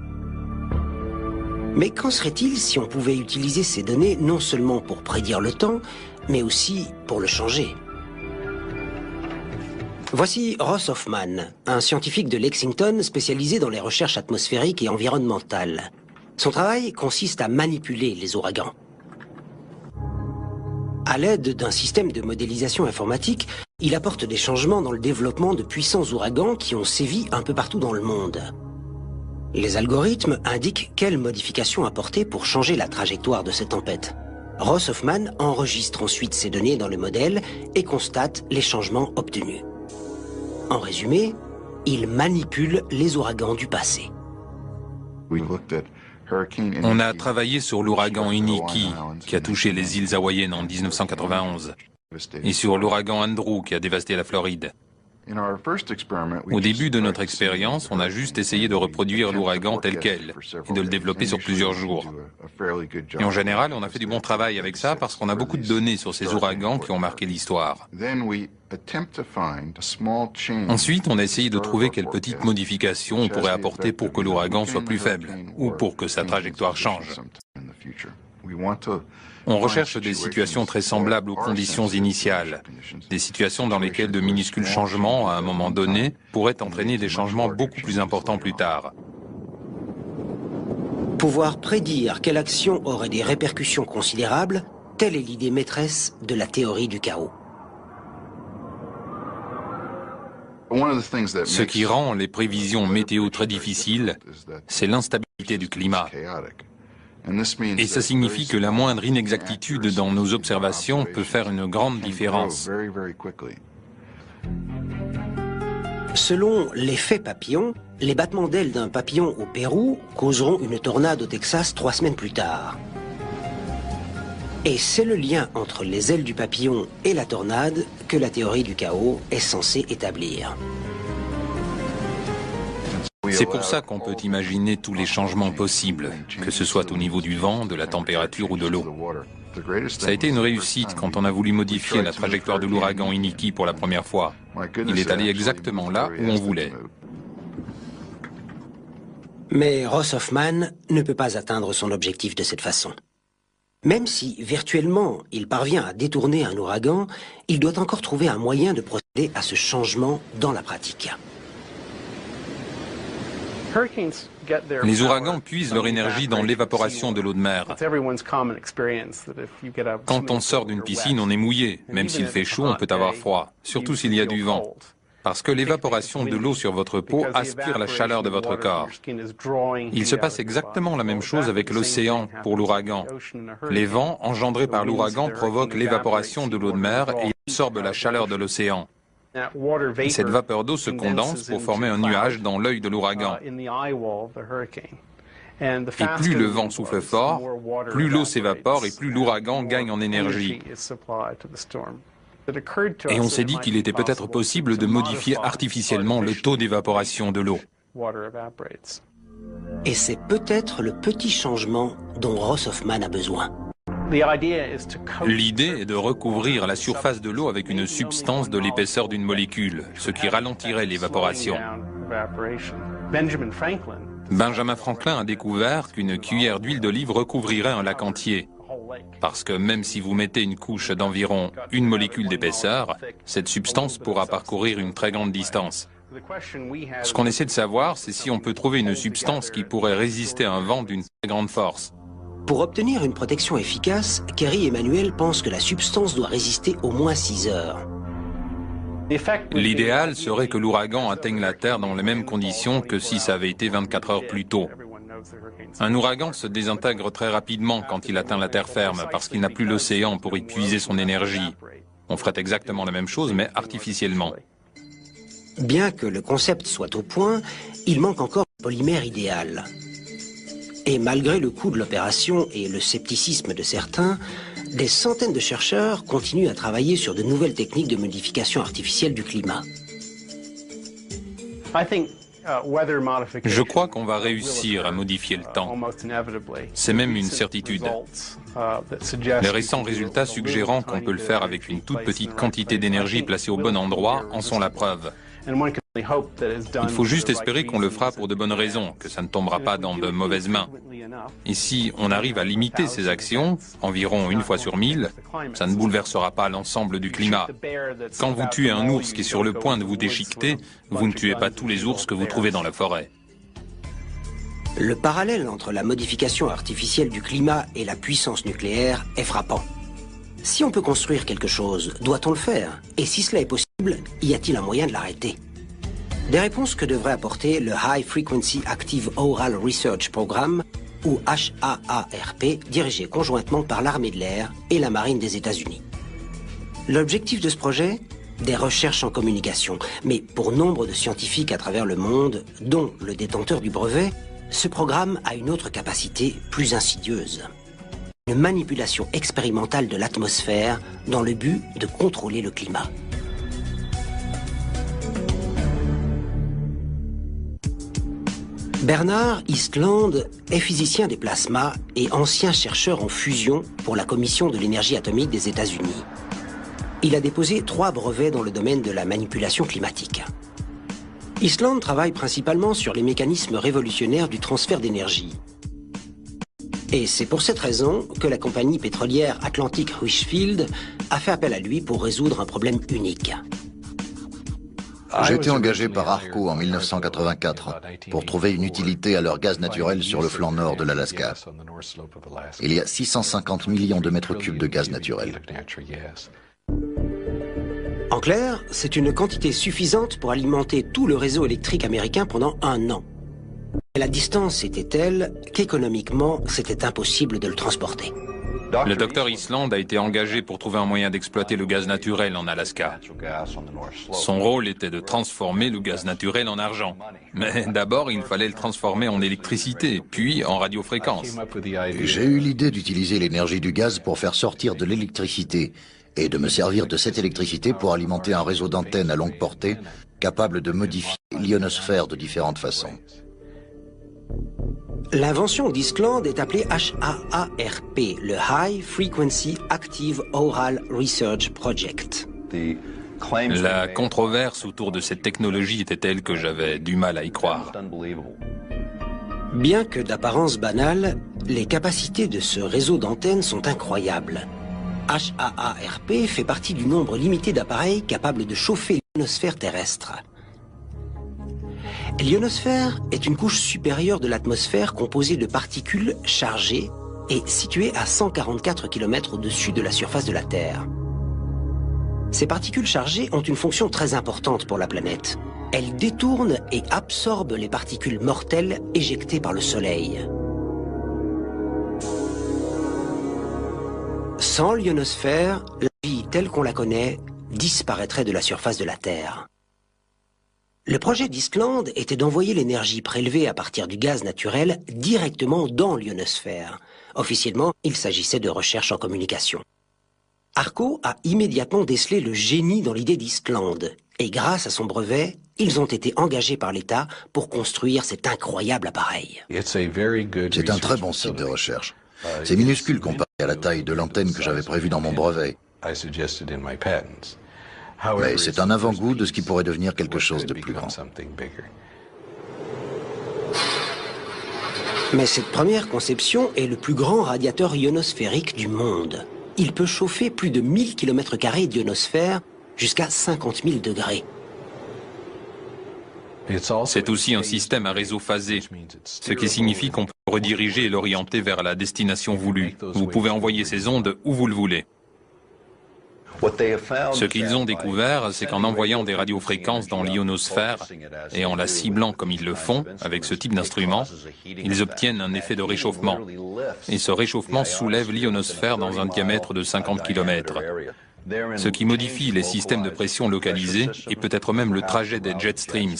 Speaker 1: Mais qu'en serait-il si on pouvait utiliser ces données non seulement pour prédire le temps, mais aussi pour le changer ? Voici Ross Hoffman, un scientifique de Lexington spécialisé dans les recherches atmosphériques et environnementales. Son travail consiste à manipuler les ouragans. À l'aide d'un système de modélisation informatique, il apporte des changements dans le développement de puissants ouragans qui ont sévi un peu partout dans le monde. Les algorithmes indiquent quelles modifications apporter pour changer la trajectoire de ces tempêtes. Ross Hoffman enregistre ensuite ces données dans le modèle et constate les changements obtenus. En résumé, il manipule les ouragans du passé.
Speaker 2: On a travaillé sur l'ouragan Iniki qui a touché les îles hawaïennes en 1991 et sur l'ouragan Andrew qui a dévasté la Floride. Au début de notre expérience, on a juste essayé de reproduire l'ouragan tel quel et de le développer sur plusieurs jours. Et en général, on a fait du bon travail avec ça parce qu'on a beaucoup de données sur ces ouragans qui ont marqué l'histoire. Ensuite, on a essayé de trouver quelles petites modifications on pourrait apporter pour que l'ouragan soit plus faible ou pour que sa trajectoire change. On recherche des situations très semblables aux conditions initiales, des situations dans lesquelles de minuscules changements, à un moment donné, pourraient entraîner des changements beaucoup plus importants plus tard.
Speaker 1: Pouvoir prédire quelle action aurait des répercussions considérables, telle est l'idée maîtresse de la théorie du chaos.
Speaker 2: Ce qui rend les prévisions météo très difficiles, c'est l'instabilité du climat. Et ça signifie que la moindre inexactitude dans nos observations peut faire une grande différence.
Speaker 1: Selon l'effet papillon, les battements d'ailes d'un papillon au Pérou causeront une tornade au Texas 3 semaines plus tard. Et c'est le lien entre les ailes du papillon et la tornade que la théorie du chaos est censée établir.
Speaker 2: C'est pour ça qu'on peut imaginer tous les changements possibles, que ce soit au niveau du vent, de la température ou de l'eau. Ça a été une réussite quand on a voulu modifier la trajectoire de l'ouragan Iniki pour la première fois. Il est allé exactement là où on voulait.
Speaker 1: Mais Ross Hoffman ne peut pas atteindre son objectif de cette façon. Même si, virtuellement, il parvient à détourner un ouragan, il doit encore trouver un moyen de procéder à ce changement dans la pratique.
Speaker 2: Les ouragans puisent leur énergie dans l'évaporation de l'eau de mer. Quand on sort d'une piscine, on est mouillé. Même s'il fait chaud, on peut avoir froid, surtout s'il y a du vent. Parce que l'évaporation de l'eau sur votre peau aspire la chaleur de votre corps. Il se passe exactement la même chose avec l'océan pour l'ouragan. Les vents engendrés par l'ouragan provoquent l'évaporation de l'eau de mer et absorbent la chaleur de l'océan. Cette vapeur d'eau se condense pour former un nuage dans l'œil de l'ouragan. Et plus le vent souffle fort, plus l'eau s'évapore et plus l'ouragan gagne en énergie. Et on s'est dit qu'il était peut-être possible de modifier artificiellement le taux d'évaporation de l'eau.
Speaker 1: Et c'est peut-être le petit changement dont Ross Hoffman a besoin.
Speaker 2: L'idée est de recouvrir la surface de l'eau avec une substance de l'épaisseur d'une molécule, ce qui ralentirait l'évaporation. Benjamin Franklin a découvert qu'une cuillère d'huile d'olive recouvrirait un lac entier. Parce que même si vous mettez une couche d'environ une molécule d'épaisseur, cette substance pourra parcourir une très grande distance. Ce qu'on essaie de savoir, c'est si on peut trouver une substance qui pourrait résister à un vent d'une très grande force.
Speaker 1: Pour obtenir une protection efficace, Kerry et Manuel pensent que la substance doit résister au moins 6 heures.
Speaker 2: L'idéal serait que l'ouragan atteigne la Terre dans les mêmes conditions que si ça avait été 24 heures plus tôt. Un ouragan se désintègre très rapidement quand il atteint la terre ferme parce qu'il n'a plus l'océan pour y puiser son énergie. On ferait exactement la même chose, mais artificiellement.
Speaker 1: Bien que le concept soit au point, il manque encore le polymère idéal. Et malgré le coût de l'opération et le scepticisme de certains, des centaines de chercheurs continuent à travailler sur de nouvelles techniques de modification artificielle du climat.
Speaker 2: Je crois qu'on va réussir à modifier le temps. C'est même une certitude. Les récents résultats suggérant qu'on peut le faire avec une toute petite quantité d'énergie placée au bon endroit en sont la preuve. Il faut juste espérer qu'on le fera pour de bonnes raisons, que ça ne tombera pas dans de mauvaises mains. Et si on arrive à limiter ces actions, environ 1 fois sur 1000, ça ne bouleversera pas l'ensemble du climat. Quand vous tuez un ours qui est sur le point de vous déchiqueter, vous ne tuez pas tous les ours que vous trouvez dans la forêt.
Speaker 1: Le parallèle entre la modification artificielle du climat et la puissance nucléaire est frappant. Si on peut construire quelque chose, doit-on le faire? Et si cela est possible, y a-t-il un moyen de l'arrêter? Des réponses que devrait apporter le High Frequency Active Aural Research Program, ou HAARP, dirigé conjointement par l'armée de l'air et la marine des États-Unis. L'objectif de ce projet? Des recherches en communication. Mais pour nombre de scientifiques à travers le monde, dont le détenteur du brevet, ce programme a une autre capacité plus insidieuse. Une manipulation expérimentale de l'atmosphère dans le but de contrôler le climat. Bernard Eastland est physicien des plasmas et ancien chercheur en fusion pour la Commission de l'énergie atomique des États-Unis. Il a déposé 3 brevets dans le domaine de la manipulation climatique. Eastland travaille principalement sur les mécanismes révolutionnaires du transfert d'énergie. Et c'est pour cette raison que la compagnie pétrolière Atlantic Richfield a fait appel à lui pour résoudre un problème unique.
Speaker 3: J'ai été engagé par ARCO en 1984 pour trouver une utilité à leur gaz naturel sur le flanc nord de l'Alaska. Il y a 650 millions de mètres cubes de gaz naturel.
Speaker 1: En clair, c'est une quantité suffisante pour alimenter tout le réseau électrique américain pendant 1 an. Mais la distance était telle qu'économiquement, c'était impossible de le transporter.
Speaker 2: Le docteur Eastland a été engagé pour trouver un moyen d'exploiter le gaz naturel en Alaska. Son rôle était de transformer le gaz naturel en argent. Mais d'abord, il fallait le transformer en électricité, puis en radiofréquence.
Speaker 3: J'ai eu l'idée d'utiliser l'énergie du gaz pour faire sortir de l'électricité et de me servir de cette électricité pour alimenter un réseau d'antennes à longue portée capable de modifier l'ionosphère de différentes façons.
Speaker 1: L'invention d'Eastland est appelée HAARP, le High Frequency Active Aural Research Project.
Speaker 2: La controverse autour de cette technologie était telle que j'avais du mal à y croire.
Speaker 1: Bien que d'apparence banale, les capacités de ce réseau d'antennes sont incroyables. HAARP fait partie du nombre limité d'appareils capables de chauffer l'ionosphère terrestre. L'ionosphère est une couche supérieure de l'atmosphère composée de particules chargées et située à 144 km au-dessus de la surface de la Terre. Ces particules chargées ont une fonction très importante pour la planète. Elles détournent et absorbent les particules mortelles éjectées par le Soleil. Sans l'ionosphère, la vie telle qu'on la connaît disparaîtrait de la surface de la Terre. Le projet d'Eastland était d'envoyer l'énergie prélevée à partir du gaz naturel directement dans l'ionosphère. Officiellement, il s'agissait de recherche en communication. ARCO a immédiatement décelé le génie dans l'idée d'Eastland, et grâce à son brevet, ils ont été engagés par l'État pour construire cet incroyable appareil.
Speaker 3: C'est un très bon site de recherche. C'est minuscule comparé à la taille de l'antenne que j'avais prévue dans mon brevet. Mais c'est un avant-goût de ce qui pourrait devenir quelque chose de plus grand.
Speaker 1: Mais cette première conception est le plus grand radiateur ionosphérique du monde. Il peut chauffer plus de 1000 km² d'ionosphère jusqu'à 50 000 degrés.
Speaker 2: C'est aussi un système à réseau phasé, ce qui signifie qu'on peut rediriger et l'orienter vers la destination voulue. Vous pouvez envoyer ces ondes où vous le voulez. Ce qu'ils ont découvert, c'est qu'en envoyant des radiofréquences dans l'ionosphère et en la ciblant comme ils le font avec ce type d'instrument, ils obtiennent un effet de réchauffement. Et ce réchauffement soulève l'ionosphère dans un diamètre de 50 km, ce qui modifie les systèmes de pression localisés et peut-être même le trajet des jet streams.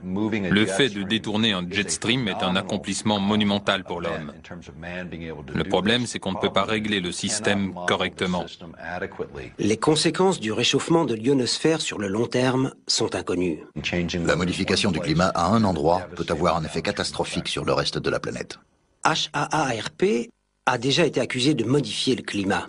Speaker 2: Le fait de détourner un jet stream est un accomplissement monumental pour l'homme. Le problème, c'est qu'on ne peut pas régler le système correctement.
Speaker 1: Les conséquences du réchauffement de l'ionosphère sur le long terme sont inconnues.
Speaker 3: La modification du climat à un endroit peut avoir un effet catastrophique sur le reste de la planète.
Speaker 1: HAARP a déjà été accusé de modifier le climat.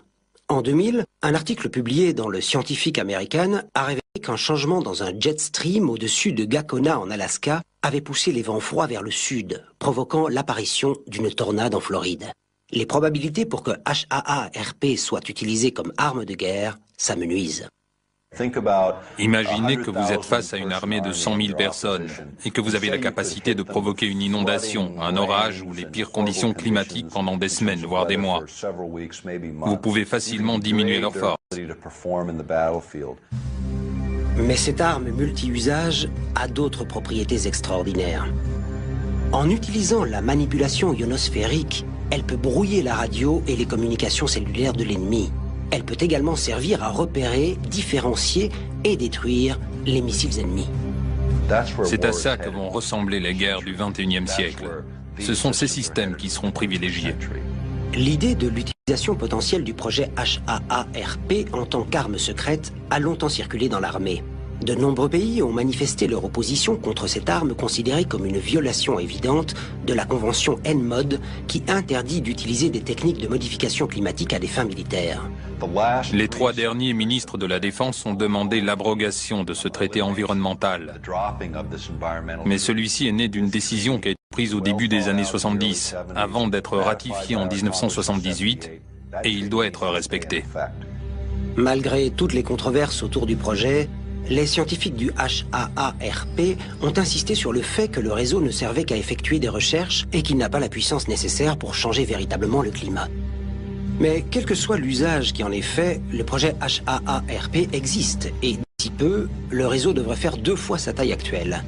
Speaker 1: En 2000, un article publié dans le Scientific American a révélé qu'un changement dans un jet stream au-dessus de Gacona en Alaska avait poussé les vents froids vers le sud, provoquant l'apparition d'une tornade en Floride. Les probabilités pour que HAARP soit utilisé comme arme de guerre s'amenuisent.
Speaker 2: Imaginez que vous êtes face à une armée de 100 000 personnes et que vous avez la capacité de provoquer une inondation, un orage ou les pires conditions climatiques pendant des semaines, voire des mois. Vous pouvez facilement diminuer leur force.
Speaker 1: Mais cette arme multi-usage a d'autres propriétés extraordinaires. En utilisant la manipulation ionosphérique, elle peut brouiller la radio et les communications cellulaires de l'ennemi. Elle peut également servir à repérer, différencier et détruire les missiles ennemis.
Speaker 2: C'est à ça que vont ressembler les guerres du XXIe siècle. Ce sont ces systèmes qui seront privilégiés.
Speaker 1: L'idée de l'utilisation potentielle du projet HAARP en tant qu'arme secrète a longtemps circulé dans l'armée. De nombreux pays ont manifesté leur opposition contre cette arme considérée comme une violation évidente de la convention NMOD qui interdit d'utiliser des techniques de modification climatique à des fins militaires.
Speaker 2: Les 3 derniers ministres de la Défense ont demandé l'abrogation de ce traité environnemental. Mais celui-ci est né d'une décision qui a été prise au début des années 70, avant d'être ratifié en 1978, et il doit être respecté.
Speaker 1: Malgré toutes les controverses autour du projet, les scientifiques du HAARP ont insisté sur le fait que le réseau ne servait qu'à effectuer des recherches et qu'il n'a pas la puissance nécessaire pour changer véritablement le climat. Mais quel que soit l'usage qui en est fait, le projet HAARP existe et d'ici peu, le réseau devrait faire 2 fois sa taille actuelle.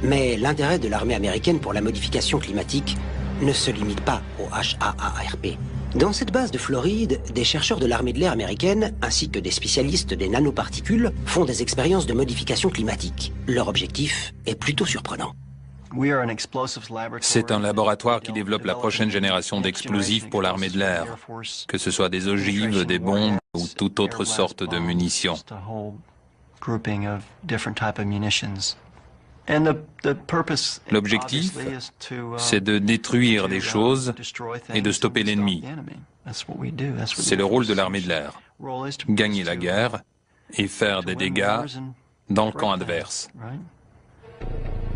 Speaker 1: Mais l'intérêt de l'armée américaine pour la modification climatique ne se limite pas au HAARP. Dans cette base de Floride, des chercheurs de l'armée de l'air américaine, ainsi que des spécialistes des nanoparticules, font des expériences de modification climatique. Leur objectif est plutôt surprenant.
Speaker 2: C'est un laboratoire qui développe la prochaine génération d'explosifs pour l'armée de l'air, que ce soit des ogives, des bombes ou toute autre sorte de munitions. L'objectif, c'est de détruire des choses et de stopper l'ennemi. C'est le rôle de l'armée de l'air. Gagner la guerre et faire des dégâts dans le camp adverse.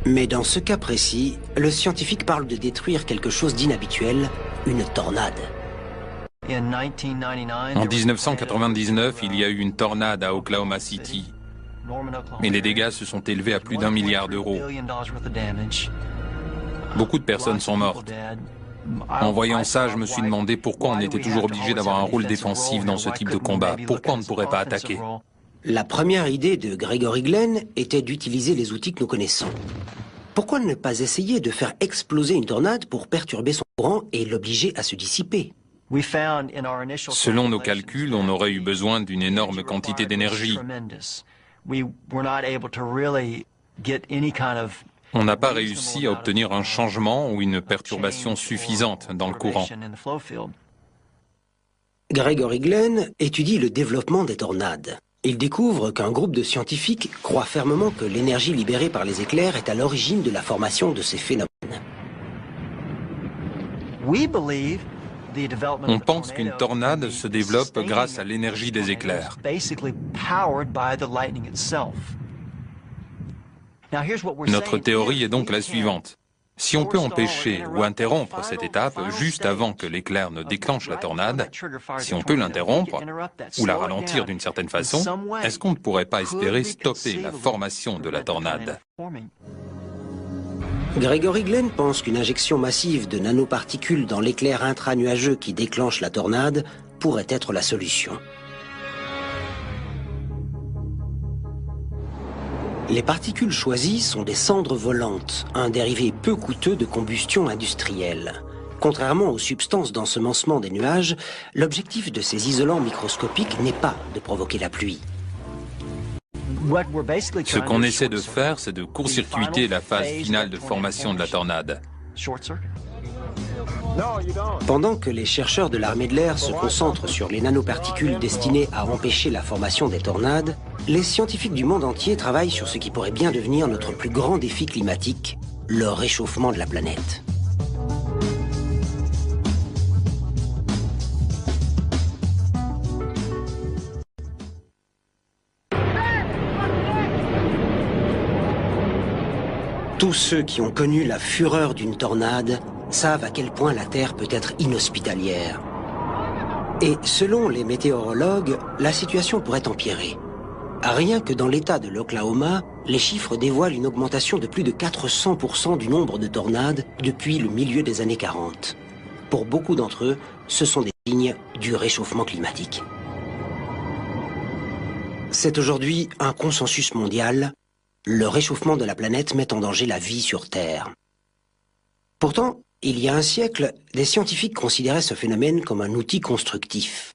Speaker 1: Mais dans ce cas précis, le scientifique parle de détruire quelque chose d'inhabituel, une tornade.
Speaker 2: En 1999, il y a eu une tornade à Oklahoma City. Et les dégâts se sont élevés à plus d'1 milliard d'euros. Beaucoup de personnes sont mortes. En voyant ça, je me suis demandé pourquoi on était toujours obligé d'avoir un rôle défensif dans ce type de combat. Pourquoi on ne pourrait pas attaquer?
Speaker 1: La première idée de Gregory Glenn était d'utiliser les outils que nous connaissons. Pourquoi ne pas essayer de faire exploser une tornade pour perturber son courant et l'obliger à se dissiper?
Speaker 2: Selon nos calculs, on aurait eu besoin d'une énorme quantité d'énergie. On n'a pas réussi à obtenir un changement ou une perturbation suffisante dans le courant.
Speaker 1: Gregory Glenn étudie le développement des tornades. Il découvre qu'un groupe de scientifiques croit fermement que l'énergie libérée par les éclairs est à l'origine de la formation de ces phénomènes.
Speaker 2: On pense qu'une tornade se développe grâce à l'énergie des éclairs. Notre théorie est donc la suivante. Si on peut empêcher ou interrompre cette étape juste avant que l'éclair ne déclenche la tornade, si on peut l'interrompre ou la ralentir d'une certaine façon, est-ce qu'on ne pourrait pas espérer stopper la formation de la tornade?
Speaker 1: Gregory Glenn pense qu'une injection massive de nanoparticules dans l'éclair intranuageux qui déclenche la tornade pourrait être la solution. Les particules choisies sont des cendres volantes, un dérivé peu coûteux de combustion industrielle. Contrairement aux substances d'ensemencement des nuages, l'objectif de ces isolants microscopiques n'est pas de provoquer la pluie.
Speaker 2: Ce qu'on essaie de faire, c'est de court-circuiter la phase finale de formation de la tornade.
Speaker 1: Pendant que les chercheurs de l'armée de l'air se concentrent sur les nanoparticules destinées à empêcher la formation des tornades, les scientifiques du monde entier travaillent sur ce qui pourrait bien devenir notre plus grand défi climatique, le réchauffement de la planète. Tous ceux qui ont connu la fureur d'une tornade savent à quel point la Terre peut être inhospitalière. Et selon les météorologues, la situation pourrait empirer. Rien que dans l'État de l'Oklahoma, les chiffres dévoilent une augmentation de plus de 400% du nombre de tornades depuis le milieu des années 40. Pour beaucoup d'entre eux, ce sont des signes du réchauffement climatique. C'est aujourd'hui un consensus mondial. Le réchauffement de la planète met en danger la vie sur Terre. Pourtant, il y a un siècle, des scientifiques considéraient ce phénomène comme un outil constructif.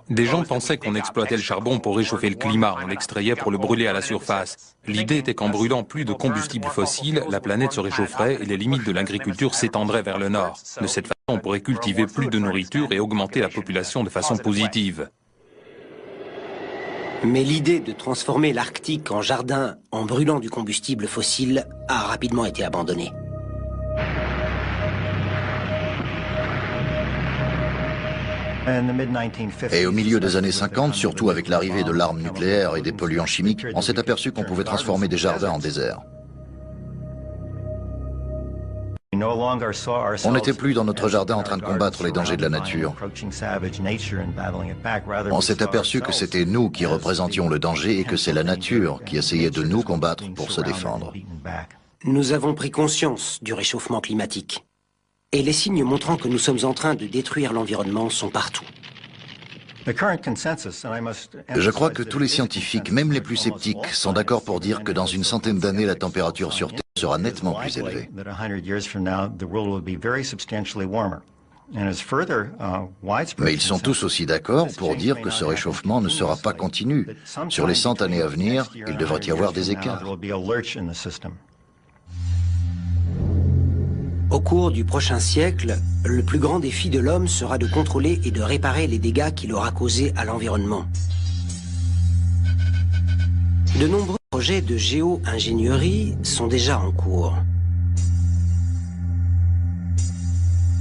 Speaker 2: Des gens pensaient qu'on exploitait le charbon pour réchauffer le climat, on l'extrayait pour le brûler à la surface. L'idée était qu'en brûlant plus de combustibles fossiles, la planète se réchaufferait et les limites de l'agriculture s'étendraient vers le nord. De cette façon, on pourrait cultiver plus de nourriture et augmenter la population de façon positive.
Speaker 1: Mais l'idée de transformer l'Arctique en jardin en brûlant du combustible fossile a rapidement été abandonnée.
Speaker 3: Et au milieu des années 50, surtout avec l'arrivée de l'arme nucléaire et des polluants chimiques, on s'est aperçu qu'on pouvait transformer des jardins en déserts. On n'était plus dans notre jardin en train de combattre les dangers de la nature. On s'est aperçu que c'était nous qui représentions le danger et que c'est la nature qui essayait de nous combattre pour se défendre.
Speaker 1: Nous avons pris conscience du réchauffement climatique. Et les signes montrant que nous sommes en train de détruire l'environnement sont partout.
Speaker 3: Je crois que tous les scientifiques, même les plus sceptiques, sont d'accord pour dire que dans une centaine d'années, la température sur Terre sera nettement plus élevé. Mais ils sont tous aussi d'accord pour dire que ce réchauffement ne sera pas continu. Sur les 100 années à venir, il devrait y avoir des écarts.
Speaker 1: Au cours du prochain siècle, le plus grand défi de l'homme sera de contrôler et de réparer les dégâts qu'il aura causés à l'environnement. De nombreux projets de géo-ingénierie sont déjà en cours.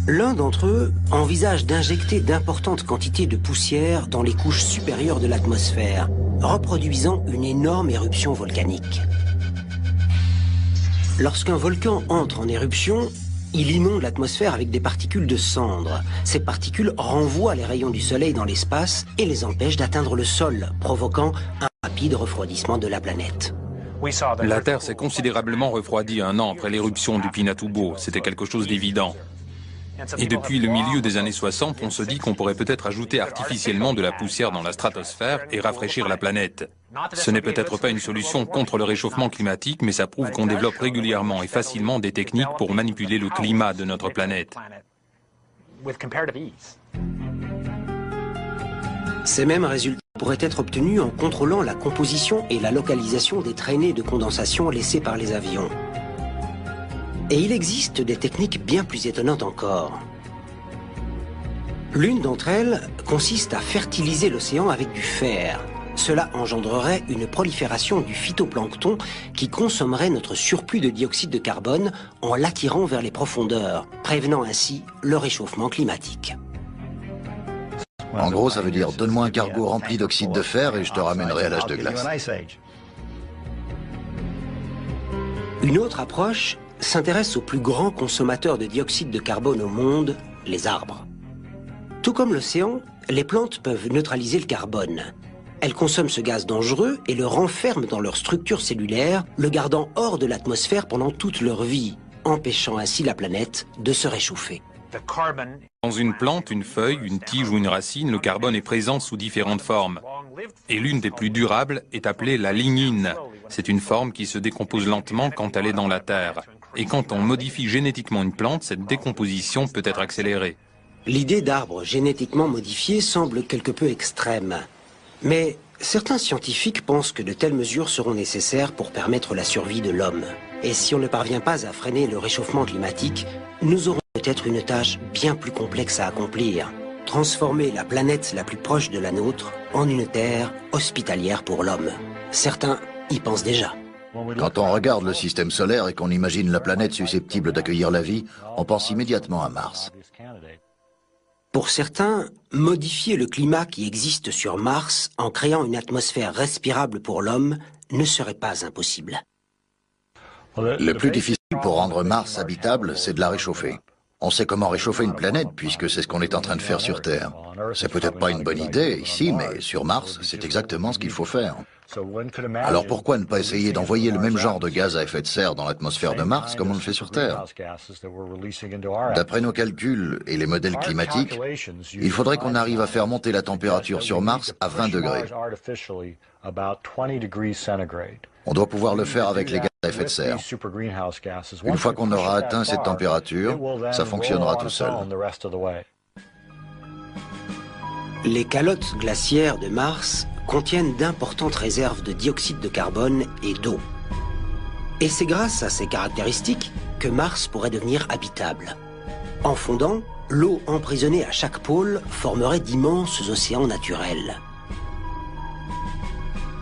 Speaker 1: L'un d'entre eux envisage d'injecter d'importantes quantités de poussière dans les couches supérieures de l'atmosphère, reproduisant une énorme éruption volcanique. Lorsqu'un volcan entre en éruption, il inonde l'atmosphère avec des particules de cendres. Ces particules renvoient les rayons du soleil dans l'espace et les empêchent d'atteindre le sol, provoquant un rapide refroidissement de la planète.
Speaker 2: La Terre s'est considérablement refroidie 1 an après l'éruption du Pinatubo. C'était quelque chose d'évident. Et depuis le milieu des années 60, on se dit qu'on pourrait peut-être ajouter artificiellement de la poussière dans la stratosphère et rafraîchir la planète. Ce n'est peut-être pas une solution contre le réchauffement climatique, mais ça prouve qu'on développe régulièrement et facilement des techniques pour manipuler le climat de notre planète.
Speaker 1: Ces mêmes résultats pourraient être obtenus en contrôlant la composition et la localisation des traînées de condensation laissées par les avions. Et il existe des techniques bien plus étonnantes encore. L'une d'entre elles consiste à fertiliser l'océan avec du fer. Cela engendrerait une prolifération du phytoplancton qui consommerait notre surplus de dioxyde de carbone en l'attirant vers les profondeurs, prévenant ainsi le réchauffement climatique.
Speaker 3: En gros, ça veut dire donne-moi un cargo rempli d'oxyde de fer et je te ramènerai à l'âge de glace.
Speaker 1: Une autre approche s'intéresse aux plus grands consommateurs de dioxyde de carbone au monde, les arbres. Tout comme l'océan, les plantes peuvent neutraliser le carbone. Elles consomment ce gaz dangereux et le renferment dans leur structure cellulaire, le gardant hors de l'atmosphère pendant toute leur vie, empêchant ainsi la planète de se réchauffer.
Speaker 2: Dans une plante, une feuille, une tige ou une racine, le carbone est présent sous différentes formes. Et l'une des plus durables est appelée la lignine. C'est une forme qui se décompose lentement quand elle est dans la terre. Et quand on modifie génétiquement une plante, cette décomposition peut être accélérée.
Speaker 1: L'idée d'arbres génétiquement modifiés semble quelque peu extrême. Mais certains scientifiques pensent que de telles mesures seront nécessaires pour permettre la survie de l'homme. Et si on ne parvient pas à freiner le réchauffement climatique, nous aurons peut-être une tâche bien plus complexe à accomplir. Transformer la planète la plus proche de la nôtre en une terre hospitalière pour l'homme. Certains y pensent déjà.
Speaker 3: Quand on regarde le système solaire et qu'on imagine la planète susceptible d'accueillir la vie, on pense immédiatement à Mars.
Speaker 1: Pour certains, modifier le climat qui existe sur Mars en créant une atmosphère respirable pour l'homme ne serait pas impossible.
Speaker 3: Le plus difficile pour rendre Mars habitable, c'est de la réchauffer. On sait comment réchauffer une planète puisque c'est ce qu'on est en train de faire sur Terre. C'est peut-être pas une bonne idée ici, mais sur Mars, c'est exactement ce qu'il faut faire. Alors pourquoi ne pas essayer d'envoyer le même genre de gaz à effet de serre dans l'atmosphère de Mars comme on le fait sur Terre? D'après nos calculs et les modèles climatiques, il faudrait qu'on arrive à faire monter la température sur Mars à 20 degrés. On doit pouvoir le faire avec les gaz à effet de serre. Une fois qu'on aura atteint cette température, ça fonctionnera tout seul.
Speaker 1: Les calottes glaciaires de Mars contiennent d'importantes réserves de dioxyde de carbone et d'eau. Et c'est grâce à ces caractéristiques que Mars pourrait devenir habitable. En fondant, l'eau emprisonnée à chaque pôle formerait d'immenses océans naturels.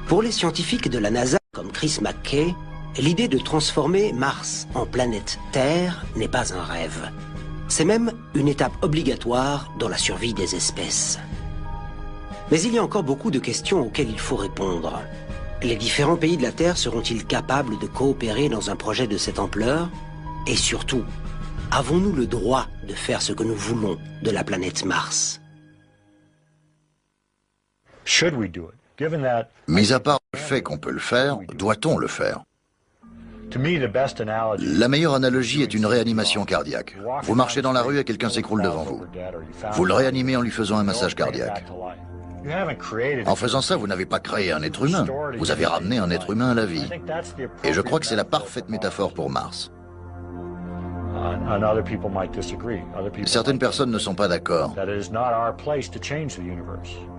Speaker 1: Pour les scientifiques de la NASA, comme Chris McKay, l'idée de transformer Mars en planète Terre n'est pas un rêve. C'est même une étape obligatoire dans la survie des espèces. Mais il y a encore beaucoup de questions auxquelles il faut répondre. Les différents pays de la Terre seront-ils capables de coopérer dans un projet de cette ampleur? Et surtout, avons-nous le droit de faire ce que nous voulons de la planète Mars?
Speaker 3: Mis à part le fait qu'on peut le faire, doit-on le faire? La meilleure analogie est une réanimation cardiaque. Vous marchez dans la rue et quelqu'un s'écroule devant vous. Vous le réanimez en lui faisant un massage cardiaque. En faisant ça, vous n'avez pas créé un être humain, vous avez ramené un être humain à la vie. Et je crois que c'est la parfaite métaphore pour Mars. Certaines personnes ne sont pas d'accord.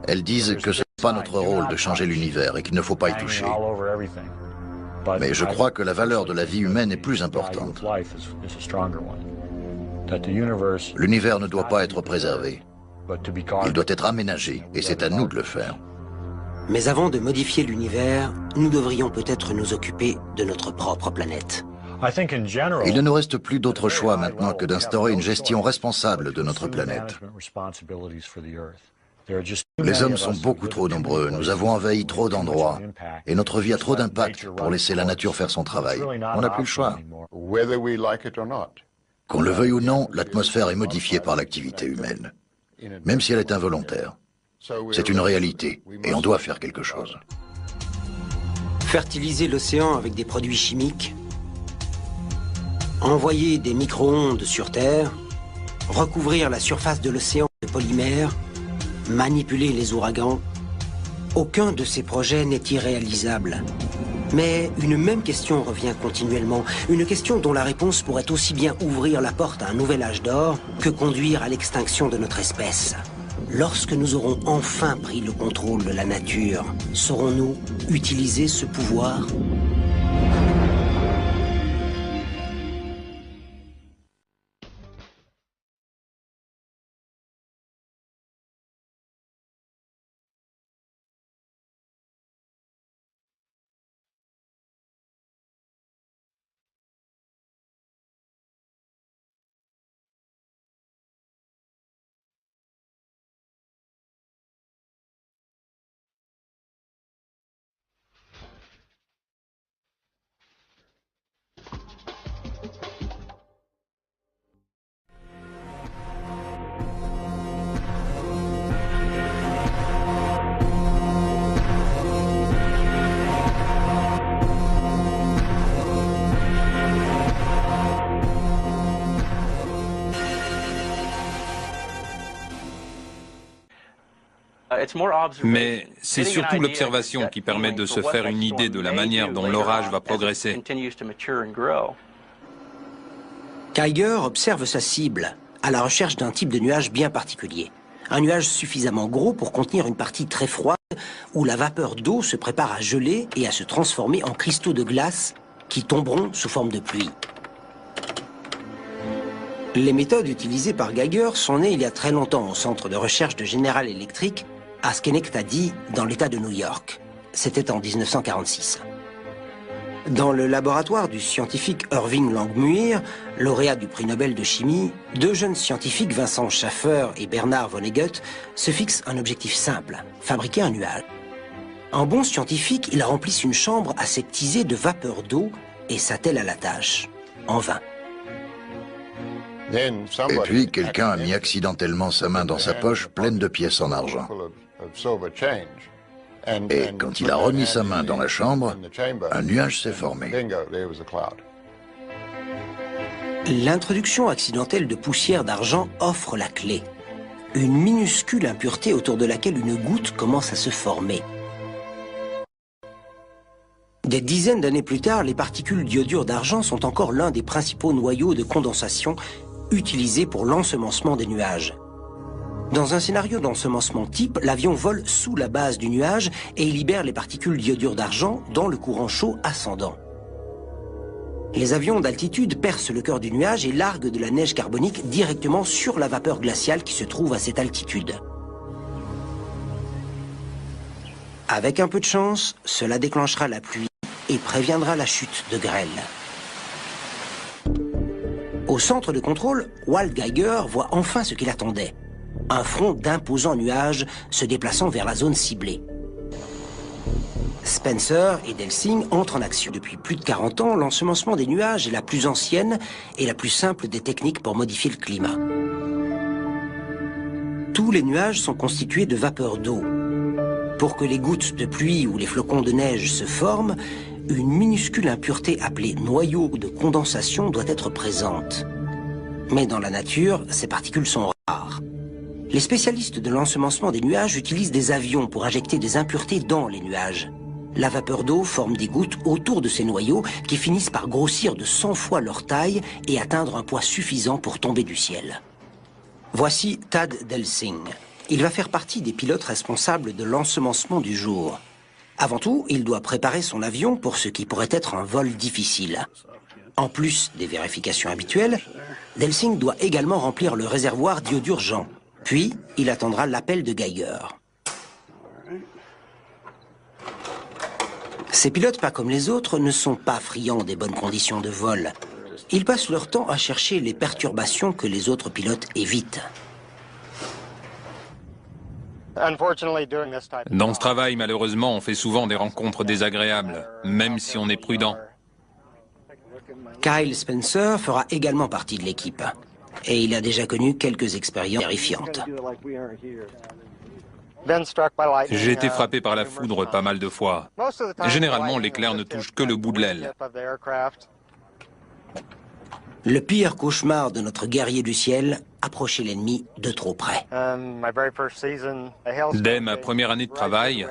Speaker 3: Elles disent que ce n'est pas notre rôle de changer l'univers et qu'il ne faut pas y toucher. Mais je crois que la valeur de la vie humaine est plus importante. L'univers ne doit pas être préservé. Il doit être aménagé, et c'est à nous de le faire.
Speaker 1: Mais avant de modifier l'univers, nous devrions peut-être nous occuper de notre propre planète.
Speaker 3: Il ne nous reste plus d'autre choix maintenant que d'instaurer une gestion responsable de notre planète. Les hommes sont beaucoup trop nombreux, nous avons envahi trop d'endroits, et notre vie a trop d'impact pour laisser la nature faire son travail. On n'a plus le choix. Qu'on le veuille ou non, l'atmosphère est modifiée par l'activité humaine, même si elle est involontaire. C'est une réalité, et on doit faire quelque chose.
Speaker 1: Fertiliser l'océan avec des produits chimiques, envoyer des micro-ondes sur Terre, recouvrir la surface de l'océan de polymères, manipuler les ouragans, aucun de ces projets n'est irréalisable. Mais une même question revient continuellement, une question dont la réponse pourrait aussi bien ouvrir la porte à un nouvel âge d'or que conduire à l'extinction de notre espèce. Lorsque nous aurons enfin pris le contrôle de la nature, saurons-nous utiliser ce pouvoir ?
Speaker 2: Mais c'est surtout l'observation qui permet de se faire une idée de la manière dont l'orage va progresser.
Speaker 1: Kiger observe sa cible, à la recherche d'un type de nuage bien particulier. Un nuage suffisamment gros pour contenir une partie très froide où la vapeur d'eau se prépare à geler et à se transformer en cristaux de glace qui tomberont sous forme de pluie. Les méthodes utilisées par Geiger sont nées il y a très longtemps au centre de recherche de General Electric à Schenectady, dans l'État de New York. C'était en 1946. Dans le laboratoire du scientifique Irving Langmuir, lauréat du prix Nobel de chimie, deux jeunes scientifiques, Vincent Schaffer et Bernard Vonnegut, se fixent un objectif simple, fabriquer un nuage. En bon scientifique, ils remplissent une chambre aseptisée de vapeur d'eau et s'attellent à la tâche. En vain.
Speaker 3: Et puis, quelqu'un a mis accidentellement sa main dans sa poche pleine de pièces en argent. Et quand il a remis sa main dans la chambre, un nuage s'est formé.
Speaker 1: L'introduction accidentelle de poussière d'argent offre la clé. Une minuscule impureté autour de laquelle une goutte commence à se former. Des dizaines d'années plus tard, les particules d'iodure d'argent sont encore l'un des principaux noyaux de condensation utilisés pour l'ensemencement des nuages. Dans un scénario d'ensemencement type, l'avion vole sous la base du nuage et libère les particules d'iodure d'argent dans le courant chaud ascendant. Les avions d'altitude percent le cœur du nuage et larguent de la neige carbonique directement sur la vapeur glaciale qui se trouve à cette altitude. Avec un peu de chance, cela déclenchera la pluie et préviendra la chute de grêle. Au centre de contrôle, Walt Geiger voit enfin ce qu'il attendait. Un front d'imposants nuages se déplaçant vers la zone ciblée. Spencer et Delsing entrent en action. Depuis plus de 40 ans, l'ensemencement des nuages est la plus ancienne et la plus simple des techniques pour modifier le climat. Tous les nuages sont constitués de vapeur d'eau. Pour que les gouttes de pluie ou les flocons de neige se forment, une minuscule impureté appelée noyau de condensation doit être présente. Mais dans la nature, ces particules sont rares. Les spécialistes de l'ensemencement des nuages utilisent des avions pour injecter des impuretés dans les nuages. La vapeur d'eau forme des gouttes autour de ces noyaux qui finissent par grossir de 100 fois leur taille et atteindre un poids suffisant pour tomber du ciel. Voici Tad Delsing. Il va faire partie des pilotes responsables de l'ensemencement du jour. Avant tout, il doit préparer son avion pour ce qui pourrait être un vol difficile. En plus des vérifications habituelles, Delsing doit également remplir le réservoir d'iode Jean. Puis, il attendra l'appel de Geiger. Ces pilotes, pas comme les autres, ne sont pas friands des bonnes conditions de vol. Ils passent leur temps à chercher les perturbations que les autres pilotes évitent.
Speaker 2: Dans ce travail, malheureusement, on fait souvent des rencontres désagréables, même si on est prudent.
Speaker 1: Kyle Spencer fera également partie de l'équipe. Et il a déjà connu quelques expériences terrifiantes.
Speaker 2: J'ai été frappé par la foudre pas mal de fois. Généralement, l'éclair ne touche que le bout de l'aile.
Speaker 1: Le pire cauchemar de notre guerrier du ciel, approcher l'ennemi de trop près.
Speaker 2: Dès ma première année de travail,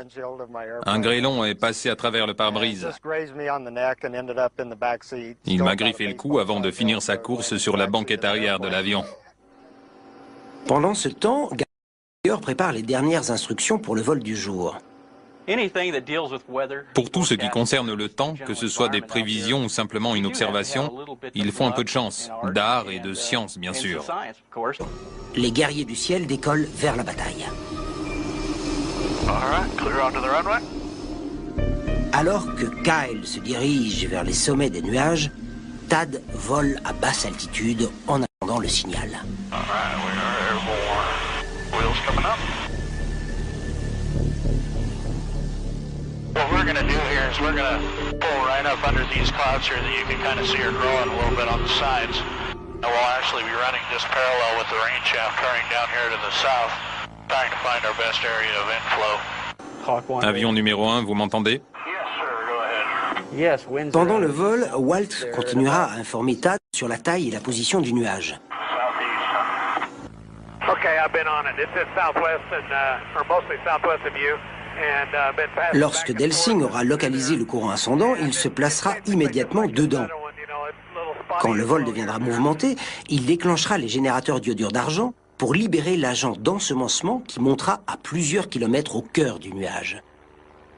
Speaker 2: un grêlon est passé à travers le pare-brise. Il m'a griffé le cou avant de finir sa course sur la banquette arrière de l'avion.
Speaker 1: Pendant ce temps, Geiger prépare les dernières instructions pour le vol du jour.
Speaker 2: Pour tout ce qui concerne le temps, que ce soit des prévisions ou simplement une observation, il faut un peu de chance, d'art et de science, bien sûr.
Speaker 1: Les guerriers du ciel décollent vers la bataille. Alors que Kyle se dirige vers les sommets des nuages, Tad vole à basse altitude en attendant le signal.
Speaker 4: What we're going to do here is we're going to pull right up under these clouds here that you can kind of see are growing a little bit on the sides. And we'll actually be running just parallel with the rain shaft carrying down here to the south, trying to find our best area of inflow.
Speaker 2: Avion numéro 1, vous m'entendez?
Speaker 1: Pendant le vol, Walt continuera à informer Tad sur la taille et la position du nuage.
Speaker 5: Okay, I've been on it. It's at southwest or mostly southwest of you.
Speaker 1: Lorsque Delsing aura localisé le courant ascendant, il se placera immédiatement dedans. Quand le vol deviendra mouvementé, il déclenchera les générateurs d'iodure d'argent pour libérer l'agent d'ensemencement qui montera à plusieurs kilomètres au cœur du nuage.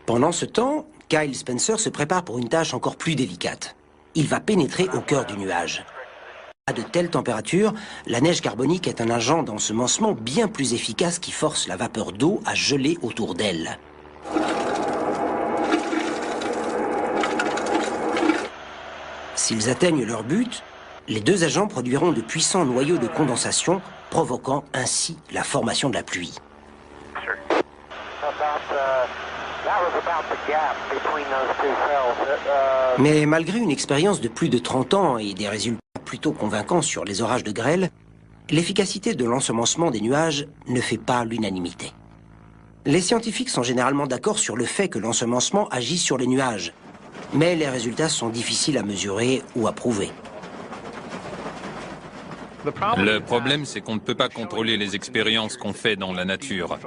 Speaker 1: Pendant ce temps, Kyle Spencer se prépare pour une tâche encore plus délicate. Il va pénétrer au cœur du nuage. À de telles températures, la neige carbonique est un agent d'ensemencement bien plus efficace qui force la vapeur d'eau à geler autour d'elle. S'ils atteignent leur but, les deux agents produiront de puissants noyaux de condensation, provoquant ainsi la formation de la pluie. Mais malgré une expérience de plus de 30 ans et des résultats plutôt convaincants sur les orages de grêle, l'efficacité de l'ensemencement des nuages ne fait pas l'unanimité. Les scientifiques sont généralement d'accord sur le fait que l'ensemencement agit sur les nuages, mais les résultats sont difficiles à mesurer ou à prouver.
Speaker 2: Le problème, c'est qu'on ne peut pas contrôler les expériences qu'on fait dans la nature.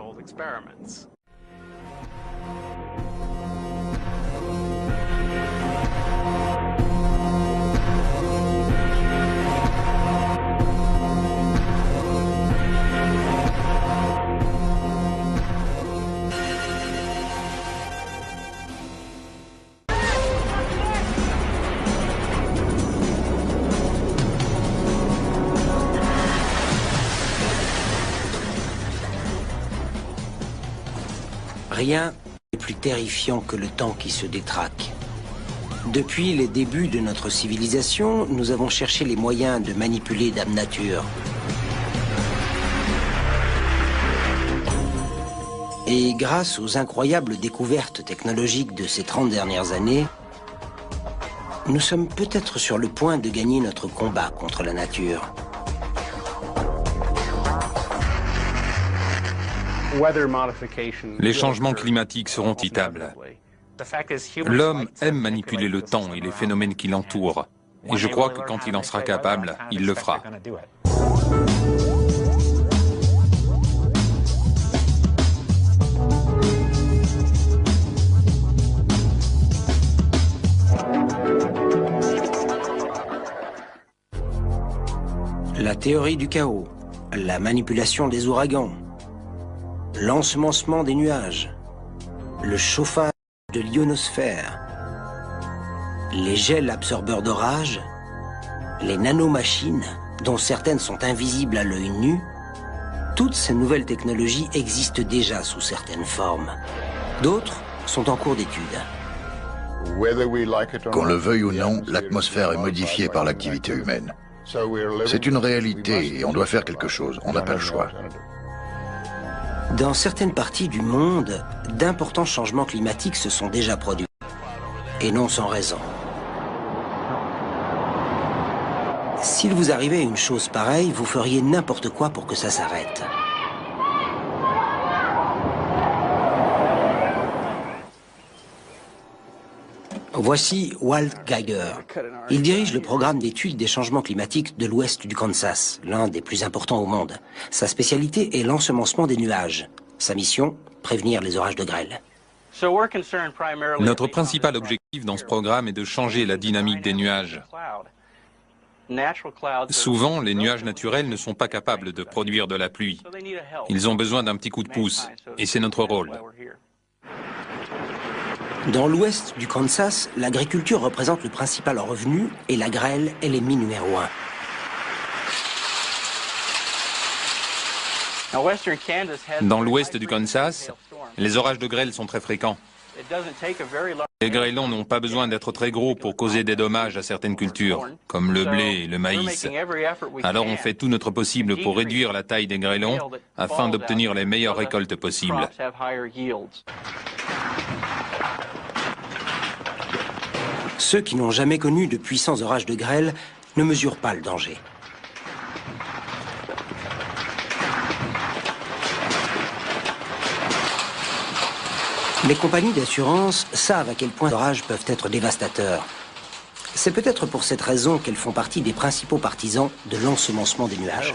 Speaker 1: Rien n'est plus terrifiant que le temps qui se détraque. Depuis les débuts de notre civilisation, nous avons cherché les moyens de manipuler Dame Nature. Et grâce aux incroyables découvertes technologiques de ces 30 dernières années, nous sommes peut-être sur le point de gagner notre combat contre la nature.
Speaker 2: Les changements climatiques seront itables. L'homme aime manipuler le temps et les phénomènes qui l'entourent. Et je crois que quand il en sera capable, il le fera.
Speaker 1: La théorie du chaos, la manipulation des ouragans, l'ensemencement des nuages, le chauffage de l'ionosphère, les gels absorbeurs d'orage, les nanomachines, dont certaines sont invisibles à l'œil nu, toutes ces nouvelles technologies existent déjà sous certaines formes. D'autres sont en cours d'étude.
Speaker 3: Qu'on le veuille ou non, l'atmosphère est modifiée par l'activité humaine. C'est une réalité et on doit faire quelque chose. On n'a pas le choix.
Speaker 1: Dans certaines parties du monde, d'importants changements climatiques se sont déjà produits. Et non sans raison. S'il vous arrivait une chose pareille, vous feriez n'importe quoi pour que ça s'arrête. Voici Walt Geiger. Il dirige le programme d'études des changements climatiques de l'ouest du Kansas, l'un des plus importants au monde. Sa spécialité est l'ensemencement des nuages. Sa mission, prévenir les orages de grêle.
Speaker 2: Notre principal objectif dans ce programme est de changer la dynamique des nuages. Souvent, les nuages naturels ne sont pas capables de produire de la pluie. Ils ont besoin d'un petit coup de pouce, et c'est notre rôle.
Speaker 1: Dans l'ouest du Kansas, l'agriculture représente le principal revenu et la grêle est l'ennemi numéro 1.
Speaker 2: Dans l'ouest du Kansas, les orages de grêle sont très fréquents. Les grêlons n'ont pas besoin d'être très gros pour causer des dommages à certaines cultures, comme le blé et le maïs. Alors on fait tout notre possible pour réduire la taille des grêlons afin d'obtenir les meilleures récoltes possibles.
Speaker 1: Ceux qui n'ont jamais connu de puissants orages de grêle ne mesurent pas le danger. Les compagnies d'assurance savent à quel point les orages peuvent être dévastateurs. C'est peut-être pour cette raison qu'elles font partie des principaux partisans de l'ensemencement des nuages.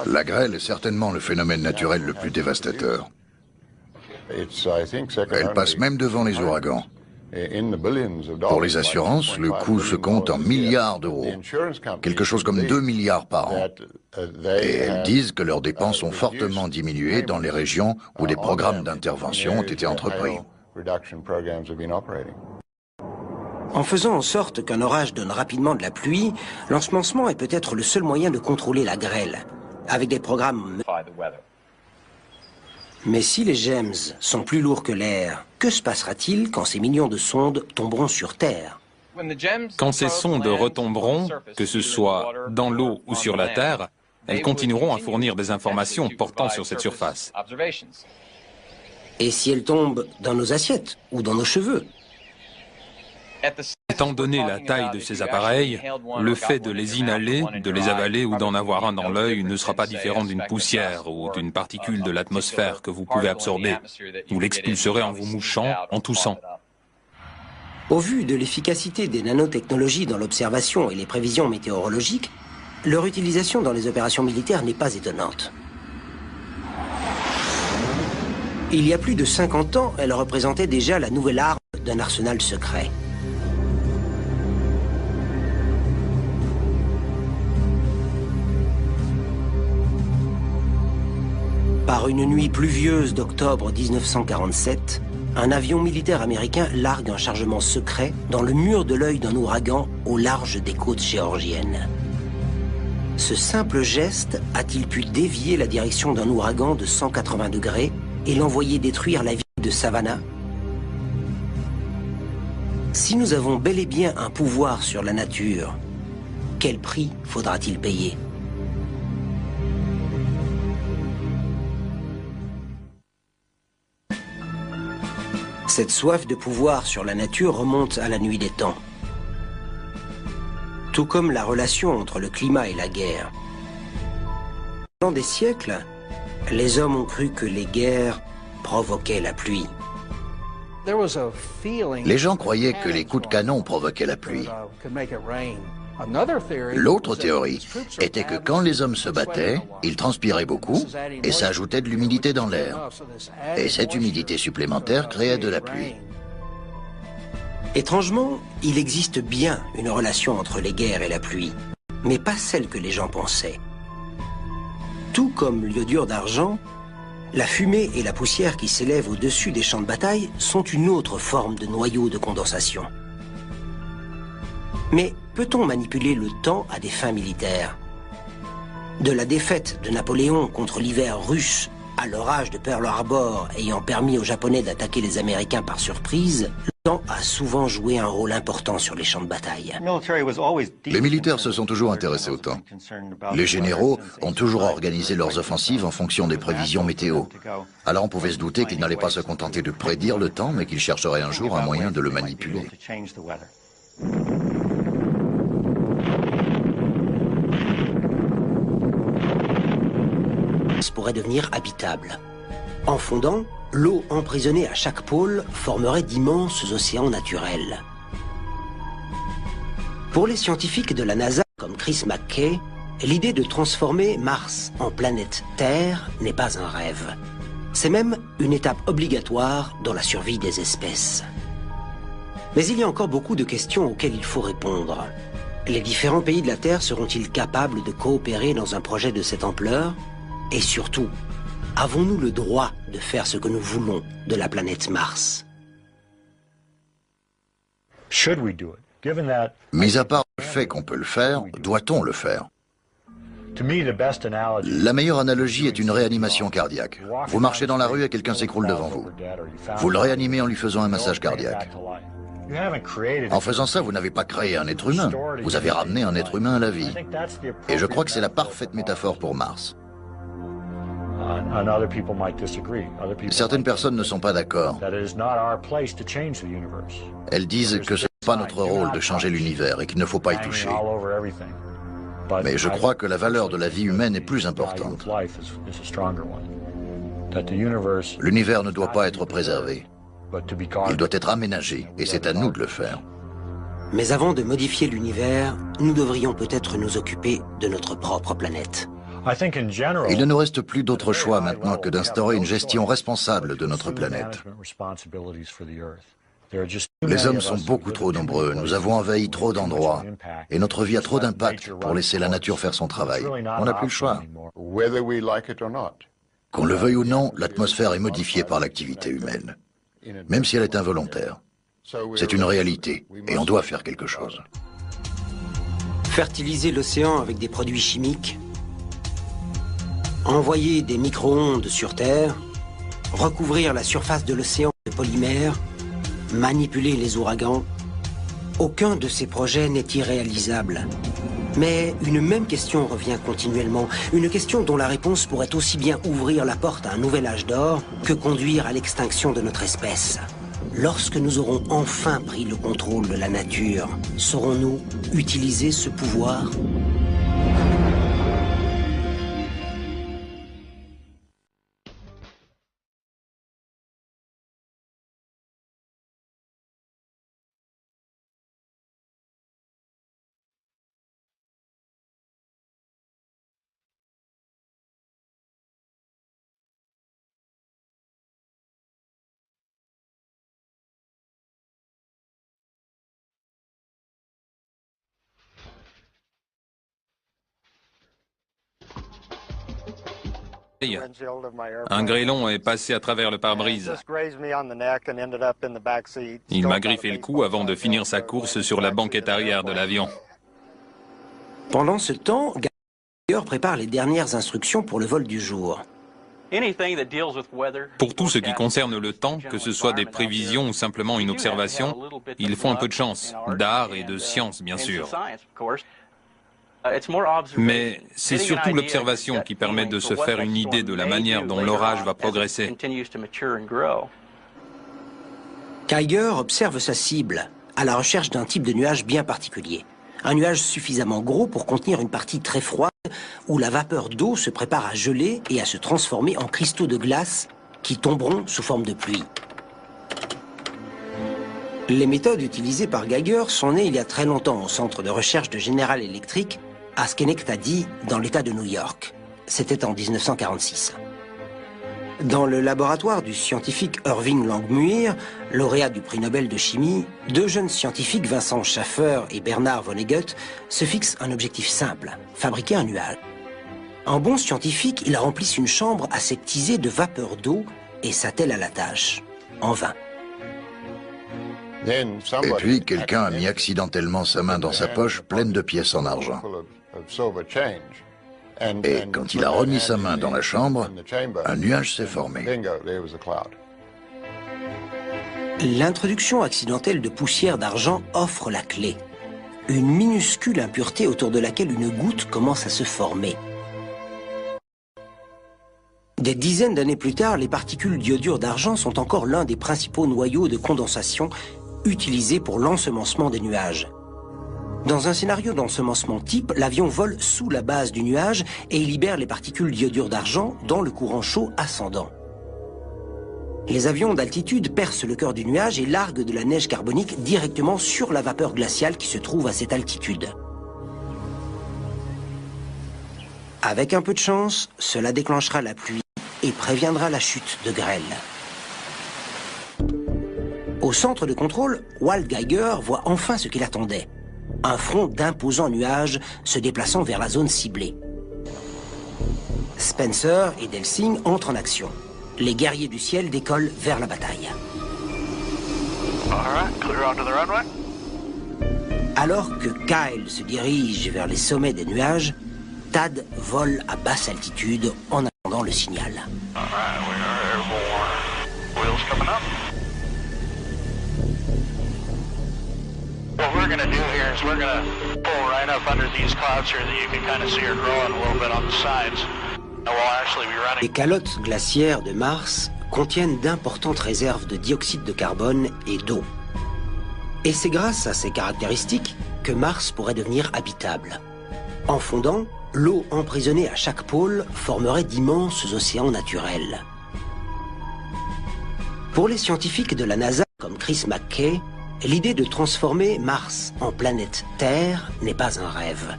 Speaker 3: La grêle est certainement le phénomène naturel le plus dévastateur. Elle passe même devant les ouragans. Pour les assurances, le coût se compte en milliards d'euros, quelque chose comme 2 milliards par an. Et elles disent que leurs dépenses ont fortement diminué dans les régions où des programmes d'intervention ont été entrepris.
Speaker 1: En faisant en sorte qu'un orage donne rapidement de la pluie, l'ensemencement est peut-être le seul moyen de contrôler la grêle, avec des programmes. Mais si les GEMS sont plus lourds que l'air, que se passera-t-il quand ces millions de sondes tomberont sur Terre?
Speaker 2: Quand ces sondes retomberont, que ce soit dans l'eau ou sur la Terre, elles continueront à fournir des informations portant sur cette surface.
Speaker 1: Et si elles tombent dans nos assiettes ou dans nos cheveux?
Speaker 2: Étant donné la taille de ces appareils, le fait de les inhaler, de les avaler ou d'en avoir un dans l'œil ne sera pas différent d'une poussière ou d'une particule de l'atmosphère que vous pouvez absorber. Vous l'expulserez en vous mouchant, en toussant.
Speaker 1: Au vu de l'efficacité des nanotechnologies dans l'observation et les prévisions météorologiques, leur utilisation dans les opérations militaires n'est pas étonnante. Il y a plus de 50 ans, elle représentait déjà la nouvelle arme d'un arsenal secret. Par une nuit pluvieuse d'octobre 1947, un avion militaire américain largue un chargement secret dans le mur de l'œil d'un ouragan au large des côtes géorgiennes. Ce simple geste a-t-il pu dévier la direction d'un ouragan de 180 degrés et l'envoyer détruire la ville de Savannah? Si nous avons bel et bien un pouvoir sur la nature, quel prix faudra-t-il payer? Cette soif de pouvoir sur la nature remonte à la nuit des temps. Tout comme la relation entre le climat et la guerre. Pendant des siècles, les hommes ont cru que les guerres provoquaient la pluie.
Speaker 3: Les gens croyaient que les coups de canon provoquaient la pluie. L'autre théorie était que quand les hommes se battaient, ils transpiraient beaucoup et ça ajoutait de l'humidité dans l'air. Et cette humidité supplémentaire créait de la pluie.
Speaker 1: Étrangement, il existe bien une relation entre les guerres et la pluie. mais pas celle que les gens pensaient. Tout comme l'iodure d'argent, la fumée et la poussière qui s'élèvent au-dessus des champs de bataille sont une autre forme de noyau de condensation. Mais peut-on manipuler le temps à des fins militaires? De la défaite de Napoléon contre l'hiver russe à l'orage de Pearl Harbor ayant permis aux Japonais d'attaquer les Américains par surprise, le temps a souvent joué un rôle important sur les champs de bataille.
Speaker 3: Les militaires se sont toujours intéressés au temps. Les généraux ont toujours organisé leurs offensives en fonction des prévisions météo. Alors on pouvait se douter qu'ils n'allaient pas se contenter de prédire le temps, mais qu'ils chercheraient un jour un moyen de le manipuler.
Speaker 1: Pourrait devenir habitable. En fondant, l'eau emprisonnée à chaque pôle formerait d'immenses océans naturels. Pour les scientifiques de la NASA, comme Chris McKay, l'idée de transformer Mars en planète Terre n'est pas un rêve. C'est même une étape obligatoire dans la survie des espèces. Mais il y a encore beaucoup de questions auxquelles il faut répondre. Les différents pays de la Terre seront-ils capables de coopérer dans un projet de cette ampleur ? Et surtout, avons-nous le droit de faire ce que nous voulons de la planète Mars?
Speaker 3: Mis à part le fait qu'on peut le faire, doit-on le faire? La meilleure analogie est une réanimation cardiaque. Vous marchez dans la rue et quelqu'un s'écroule devant vous. Vous le réanimez en lui faisant un massage cardiaque. En faisant ça, vous n'avez pas créé un être humain. Vous avez ramené un être humain à la vie. Et je crois que c'est la parfaite métaphore pour Mars. Certaines personnes ne sont pas d'accord. Elles disent que ce n'est pas notre rôle de changer l'univers et qu'il ne faut pas y toucher. Mais je crois que la valeur de la vie humaine est plus importante. L'univers ne doit pas être préservé. Il doit être aménagé et c'est à nous de le faire.
Speaker 1: Mais avant de modifier l'univers, nous devrions peut-être nous occuper de notre propre planète.
Speaker 3: Il ne nous reste plus d'autre choix maintenant que d'instaurer une gestion responsable de notre planète. Les hommes sont beaucoup trop nombreux, nous avons envahi trop d'endroits, et notre vie a trop d'impact pour laisser la nature faire son travail. On n'a plus le choix. Qu'on le veuille ou non, l'atmosphère est modifiée par l'activité humaine, même si elle est involontaire. C'est une réalité, et on doit faire quelque chose.
Speaker 1: Fertiliser l'océan avec des produits chimiques, envoyer des micro-ondes sur Terre, recouvrir la surface de l'océan de polymères, manipuler les ouragans, aucun de ces projets n'est irréalisable. Mais une même question revient continuellement, une question dont la réponse pourrait aussi bien ouvrir la porte à un nouvel âge d'or que conduire à l'extinction de notre espèce. Lorsque nous aurons enfin pris le contrôle de la nature, saurons-nous utiliser ce pouvoir ?
Speaker 2: Un grêlon est passé à travers le pare-brise. Il m'a griffé le cou avant de finir sa course sur la banquette arrière de l'avion.
Speaker 1: Pendant ce temps, Geiger prépare les dernières instructions pour le vol du jour.
Speaker 2: Pour tout ce qui concerne le temps, que ce soit des prévisions ou simplement une observation, il faut un peu de chance, d'art et de science bien sûr. Mais c'est surtout l'observation qui permet de se faire une idée de la manière dont l'orage va progresser.
Speaker 1: Geiger observe sa cible, à la recherche d'un type de nuage bien particulier. Un nuage suffisamment gros pour contenir une partie très froide où la vapeur d'eau se prépare à geler et à se transformer en cristaux de glace qui tomberont sous forme de pluie. Les méthodes utilisées par Geiger sont nées il y a très longtemps au centre de recherche de General Electric à Schenectady, dans l'État de New York. C'était en 1946. Dans le laboratoire du scientifique Irving Langmuir, lauréat du prix Nobel de chimie, deux jeunes scientifiques, Vincent Schaffer et Bernard Vonnegut, se fixent un objectif simple, fabriquer un nuage. En bon scientifique, ils remplissent une chambre aseptisée de vapeur d'eau et s'attellent à la tâche. En vain.
Speaker 3: Et puis, quelqu'un a mis accidentellement sa main dans sa poche pleine de pièces en argent. Et quand il a remis sa main dans la chambre, un nuage s'est formé.
Speaker 1: L'introduction accidentelle de poussière d'argent offre la clé. Une minuscule impureté autour de laquelle une goutte commence à se former. Des dizaines d'années plus tard, les particules d'iodure d'argent sont encore l'un des principaux noyaux de condensation utilisés pour l'ensemencement des nuages. Dans un scénario d'ensemencement type, l'avion vole sous la base du nuage et il libère les particules d'iodure d'argent dans le courant chaud ascendant. Les avions d'altitude percent le cœur du nuage et larguent de la neige carbonique directement sur la vapeur glaciale qui se trouve à cette altitude. Avec un peu de chance, cela déclenchera la pluie et préviendra la chute de grêle. Au centre de contrôle, Walt Geiger voit enfin ce qu'il attendait. Un front d'imposants nuages se déplaçant vers la zone ciblée. Spencer et Delsing entrent en action. Les guerriers du ciel décollent vers la bataille. Alors que Kyle se dirige vers les sommets des nuages, Tad vole à basse altitude en attendant le signal.
Speaker 4: What we're going to do here is we're going to pull right up under these clouds here that you can kind of see her growing a little bit on the sides. And we'll actually be running.
Speaker 1: Les calottes glaciaires de Mars contiennent d'importantes réserves de dioxyde de carbone et d'eau. Et c'est grâce à ces caractéristiques que Mars pourrait devenir habitable. En fondant, l'eau emprisonnée à chaque pôle formerait d'immenses océans naturels. Pour les scientifiques de la NASA, comme Chris McKay, l'idée de transformer Mars en planète Terre n'est pas un rêve.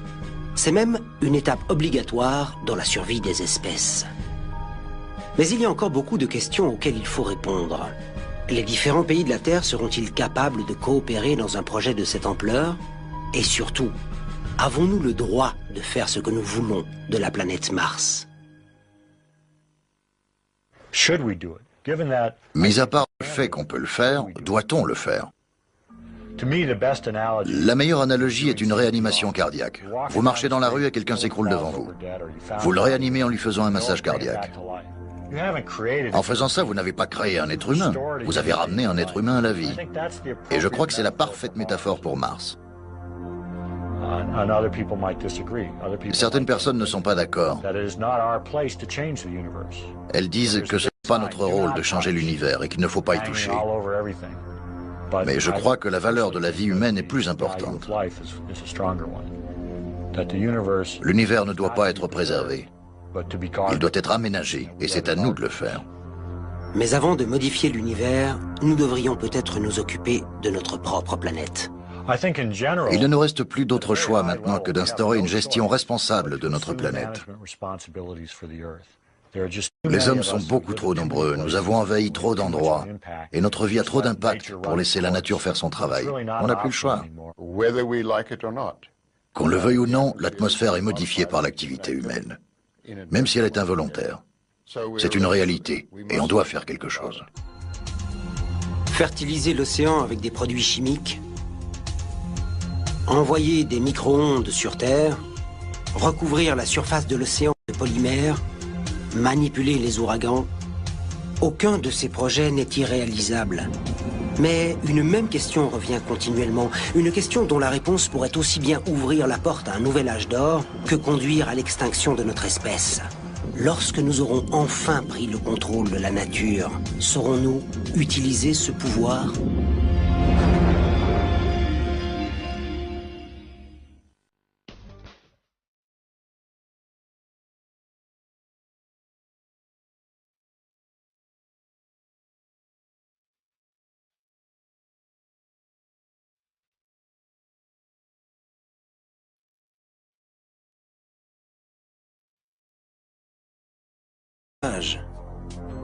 Speaker 1: C'est même une étape obligatoire dans la survie des espèces. Mais il y a encore beaucoup de questions auxquelles il faut répondre. Les différents pays de la Terre seront-ils capables de coopérer dans un projet de cette ampleur? Et surtout, avons-nous le droit de faire ce que nous voulons de la planète Mars?
Speaker 3: Mis à part le fait qu'on peut le faire, doit-on le faire? La meilleure analogie est une réanimation cardiaque. Vous marchez dans la rue et quelqu'un s'écroule devant vous. Vous le réanimez en lui faisant un massage cardiaque. En faisant ça, vous n'avez pas créé un être humain. Vous avez ramené un être humain à la vie. Et je crois que c'est la parfaite métaphore pour Mars. Certaines personnes ne sont pas d'accord. Elles disent que ce n'est pas notre rôle de changer l'univers et qu'il ne faut pas y toucher. Mais je crois que la valeur de la vie humaine est plus importante. L'univers ne doit pas être préservé. Il doit être aménagé, et c'est à nous de le faire.
Speaker 1: Mais avant de modifier l'univers, nous devrions peut-être nous occuper de notre propre planète.
Speaker 3: Il ne nous reste plus d'autre choix maintenant que d'instaurer une gestion responsable de notre planète. Les hommes sont beaucoup trop nombreux, nous avons envahi trop d'endroits, et notre vie a trop d'impact pour laisser la nature faire son travail. On n'a plus le choix. Qu'on le veuille ou non, l'atmosphère est modifiée par l'activité humaine, même si elle est involontaire. C'est une réalité, et on doit faire quelque chose.
Speaker 1: Fertiliser l'océan avec des produits chimiques, envoyer des micro-ondes sur Terre, recouvrir la surface de l'océan de polymères, manipuler les ouragans, aucun de ces projets n'est irréalisable. Mais une même question revient continuellement, une question dont la réponse pourrait aussi bien ouvrir la porte à un nouvel âge d'or que conduire à l'extinction de notre espèce. Lorsque nous aurons enfin pris le contrôle de la nature, saurons-nous utiliser ce pouvoir ?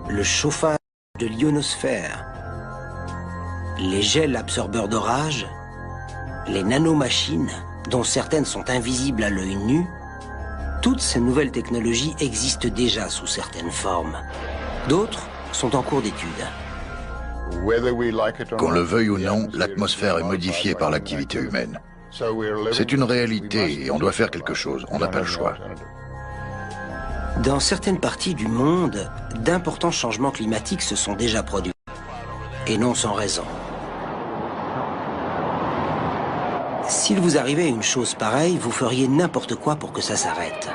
Speaker 1: le chauffage de l'ionosphère, les gels absorbeurs d'orage, les nanomachines, dont certaines sont invisibles à l'œil nu, toutes ces nouvelles technologies existent déjà sous certaines formes. D'autres sont en cours d'étude.
Speaker 3: Qu'on le veuille ou non, l'atmosphère est modifiée par l'activité humaine. C'est une réalité et on doit faire quelque chose, on n'a pas le choix.
Speaker 1: Dans certaines parties du monde, d'importants changements climatiques se sont déjà produits, et non sans raison. S'il vous arrivait une chose pareille, vous feriez n'importe quoi pour que ça s'arrête.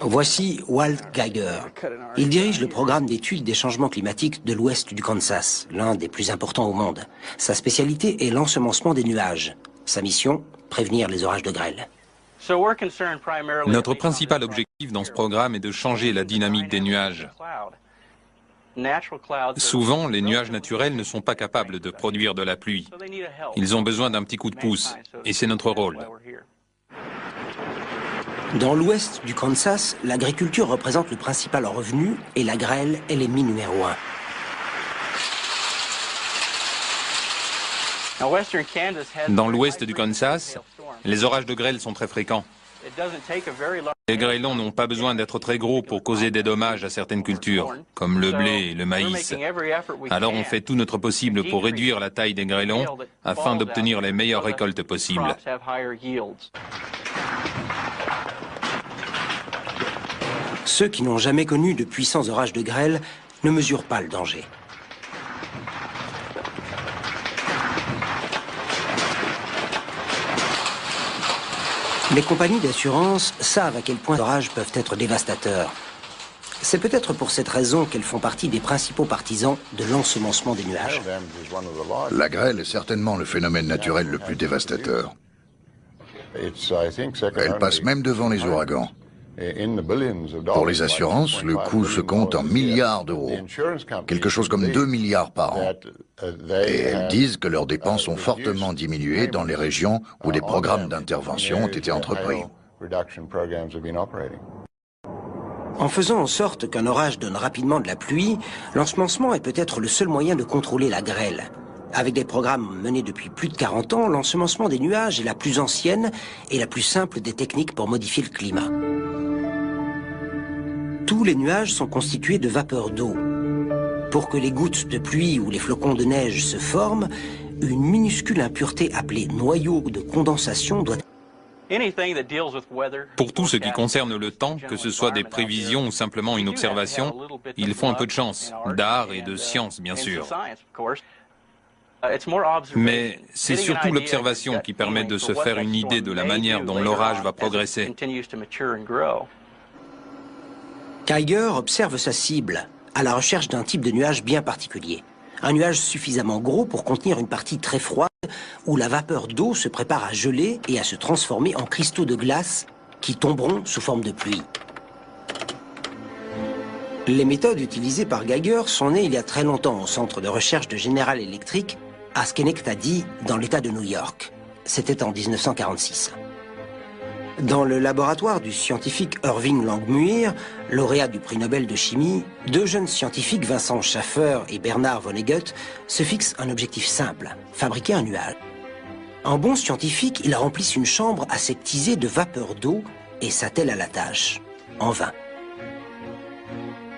Speaker 1: Voici Walt Geiger. Il dirige le programme d'études des changements climatiques de l'ouest du Kansas, l'un des plus importants au monde. Sa spécialité est l'ensemencement des nuages. Sa mission, prévenir les orages de grêle.
Speaker 2: Notre principal objectif dans ce programme est de changer la dynamique des nuages. Souvent, les nuages naturels ne sont pas capables de produire de la pluie. Ils ont besoin d'un petit coup de pouce, et c'est notre rôle.
Speaker 1: Dans l'ouest du Kansas, l'agriculture représente le principal revenu et la grêle est l'ennemi numéro 1.
Speaker 2: Dans l'ouest du Kansas, les orages de grêle sont très fréquents. Les grêlons n'ont pas besoin d'être très gros pour causer des dommages à certaines cultures, comme le blé et le maïs. Alors on fait tout notre possible pour réduire la taille des grêlons afin d'obtenir les meilleures récoltes possibles.
Speaker 1: Ceux qui n'ont jamais connu de puissants orages de grêle ne mesurent pas le danger. Les compagnies d'assurance savent à quel point les orages peuvent être dévastateurs. C'est peut-être pour cette raison qu'elles font partie des principaux partisans de l'ensemencement des nuages.
Speaker 3: La grêle est certainement le phénomène naturel le plus dévastateur. Elle passe même devant les ouragans. Pour les assurances, le coût se compte en milliards d'euros, quelque chose comme 2 milliards par an. Et elles disent que leurs dépenses ont fortement diminué dans les régions où des programmes d'intervention ont été entrepris.
Speaker 1: En faisant en sorte qu'un orage donne rapidement de la pluie, l'ensemencement est peut-être le seul moyen de contrôler la grêle. Avec des programmes menés depuis plus de 40 ans, l'ensemencement des nuages est la plus ancienne et la plus simple des techniques pour modifier le climat. Tous les nuages sont constitués de vapeur d'eau. Pour que les gouttes de pluie ou les flocons de neige se forment, une minuscule impureté appelée noyau de condensation doit...
Speaker 2: Pour tout ce qui concerne le temps, que ce soit des prévisions ou simplement une observation, il faut un peu de chance, d'art et de science bien sûr. Mais c'est surtout l'observation qui permet de se faire une idée de la manière dont l'orage va progresser.
Speaker 1: Geiger observe sa cible, à la recherche d'un type de nuage bien particulier. Un nuage suffisamment gros pour contenir une partie très froide où la vapeur d'eau se prépare à geler et à se transformer en cristaux de glace qui tomberont sous forme de pluie. Les méthodes utilisées par Geiger sont nées il y a très longtemps au centre de recherche de General Electric à Schenectady, dans l'État de New York. C'était en 1946. Dans le laboratoire du scientifique Irving Langmuir, lauréat du prix Nobel de chimie, deux jeunes scientifiques, Vincent Schaffer et Bernard Vonnegut, se fixent un objectif simple, fabriquer un nuage. En bon scientifique, ils remplissent une chambre aseptisée de vapeur d'eau et s'attellent à la tâche, en vain.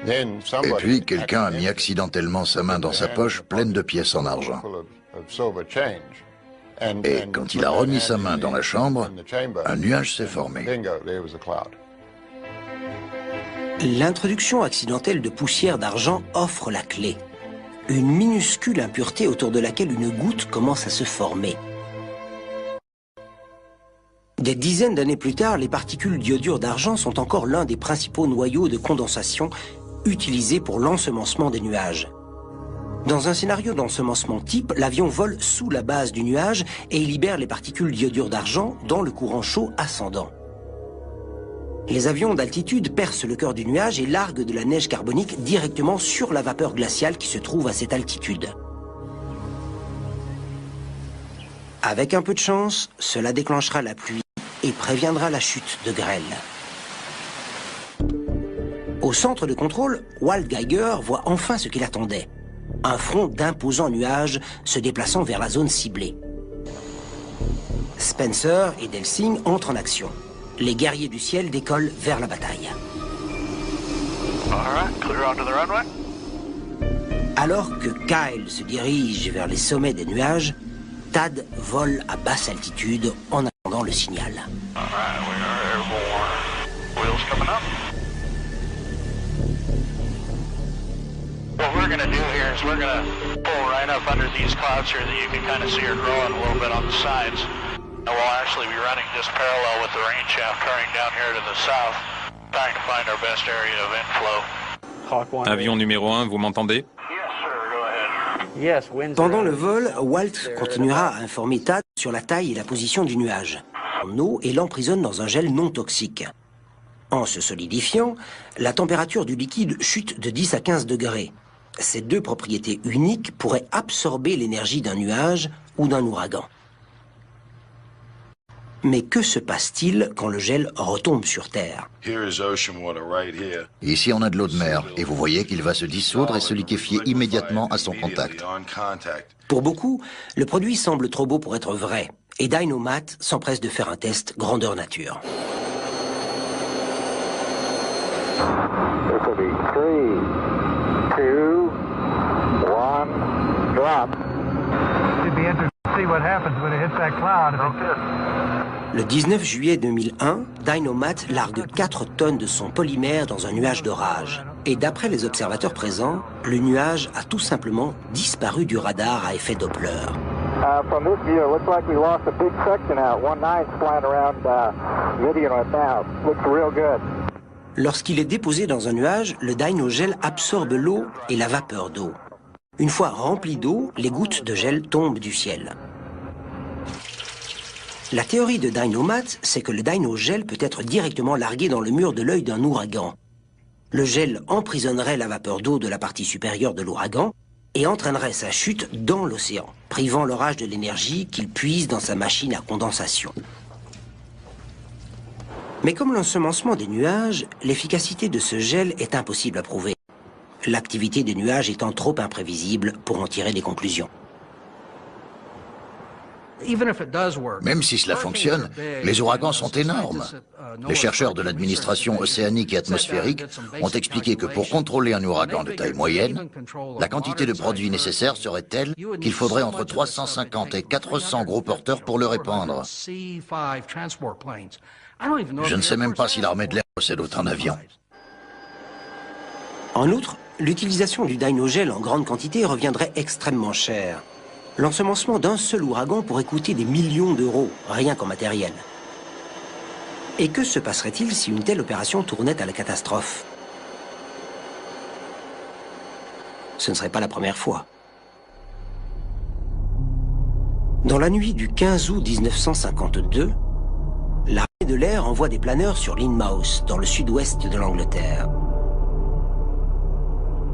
Speaker 3: Et puis, quelqu'un a mis accidentellement sa main dans sa poche pleine de pièces en argent. Et quand il a remis sa main dans la chambre, un nuage s'est formé.
Speaker 1: L'introduction accidentelle de poussière d'argent offre la clé. Une minuscule impureté autour de laquelle une goutte commence à se former. Des dizaines d'années plus tard, les particules d'iodure d'argent sont encore l'un des principaux noyaux de condensation utilisés pour l'ensemencement des nuages. Dans un scénario d'ensemencement type, l'avion vole sous la base du nuage et il libère les particules d'iodure d'argent dans le courant chaud ascendant. Les avions d'altitude percent le cœur du nuage et larguent de la neige carbonique directement sur la vapeur glaciale qui se trouve à cette altitude. Avec un peu de chance, cela déclenchera la pluie et préviendra la chute de grêle. Au centre de contrôle, Walt Geiger voit enfin ce qu'il attendait. Un front d'imposants nuages se déplaçant vers la zone ciblée. Spencer et Delsing entrent en action. Les guerriers du ciel décollent vers la bataille. Alors que Kyle se dirige vers les sommets des nuages, Tad vole à basse altitude en attendant le signal.
Speaker 4: What we're going to do here is we're going to pull right up under these clouds here that you can kind of see are growing a little bit on the sides. And we'll actually be running just parallel with the rain shaft current down here to the south, trying to find our best area of inflow.
Speaker 2: Avion numéro 1, vous m'entendez?
Speaker 1: Pendant le vol, Walt continuera à informer Tad sur la taille et la position du nuage en eau et l'emprisonne dans un gel non toxique. En se solidifiant, la température du liquide chute de 10 à 15 degrés. Ces deux propriétés uniques pourraient absorber l'énergie d'un nuage ou d'un ouragan. Mais que se passe-t-il quand le gel retombe sur Terre?
Speaker 3: Ici, on a de l'eau de mer, et vous voyez qu'il va se dissoudre et se liquéfier immédiatement à son contact.
Speaker 1: Pour beaucoup, le produit semble trop beau pour être vrai, et Dynomat s'empresse de faire un test grandeur nature.
Speaker 5: This will be 3, 2, 1, drop.
Speaker 6: It'd be interesting to see what happens when it hits that cloud.
Speaker 1: Le 19 juillet 2001, Dynomat largue 4 tonnes de son polymère dans un nuage d'orage. Et d'après les observateurs présents, le nuage a tout simplement disparu du radar à effet Doppler.
Speaker 5: From this view, it looks like we lost a big section out. 19's flying around Gideon right now. Looks real good.
Speaker 1: Lorsqu'il est déposé dans un nuage, le dynogel absorbe l'eau et la vapeur d'eau. Une fois rempli d'eau, les gouttes de gel tombent du ciel. La théorie de Dynomat, c'est que le dynogel peut être directement largué dans le mur de l'œil d'un ouragan. Le gel emprisonnerait la vapeur d'eau de la partie supérieure de l'ouragan et entraînerait sa chute dans l'océan, privant l'orage de l'énergie qu'il puise dans sa machine à condensation. Mais comme l'ensemencement des nuages, l'efficacité de ce gel est impossible à prouver. L'activité des nuages étant trop imprévisible pour en tirer des conclusions.
Speaker 3: Même si cela fonctionne, les ouragans sont énormes. Les chercheurs de l'administration océanique et atmosphérique ont expliqué que pour contrôler un ouragan de taille moyenne, la quantité de produits nécessaire serait telle qu'il faudrait entre 350 et 400 gros porteurs pour le répandre. Je ne sais même pas si l'armée de l'air possède autant d'avions.
Speaker 1: En outre, l'utilisation du dynogel en grande quantité reviendrait extrêmement cher. L'ensemencement d'un seul ouragan pourrait coûter des millions d'euros, rien qu'en matériel. Et que se passerait-il si une telle opération tournait à la catastrophe? Ce ne serait pas la première fois. Dans la nuit du 15 août 1952, l'armée de l'air envoie des planeurs sur Lynmouth, dans le sud-ouest de l'Angleterre.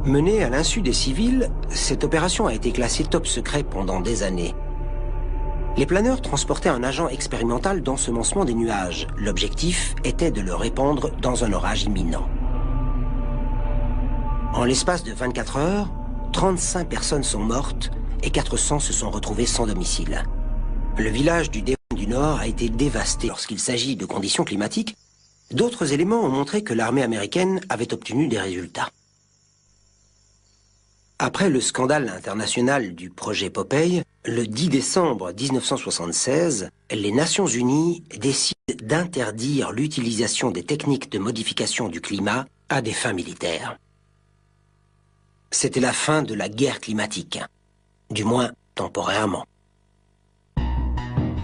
Speaker 1: Menée à l'insu des civils, cette opération a été classée top secret pendant des années. Les planeurs transportaient un agent expérimental d'ensemencement des nuages. L'objectif était de le répandre dans un orage imminent. En l'espace de 24 heures, 35 personnes sont mortes et 400 se sont retrouvées sans domicile. Le village du Devon du Nord a été dévasté. Lorsqu'il s'agit de conditions climatiques, d'autres éléments ont montré que l'armée américaine avait obtenu des résultats. Après le scandale international du projet Popeye, le 10 décembre 1976, les Nations Unies décident d'interdire l'utilisation des techniques de modification du climat à des fins militaires. C'était la fin de la guerre climatique, du moins temporairement.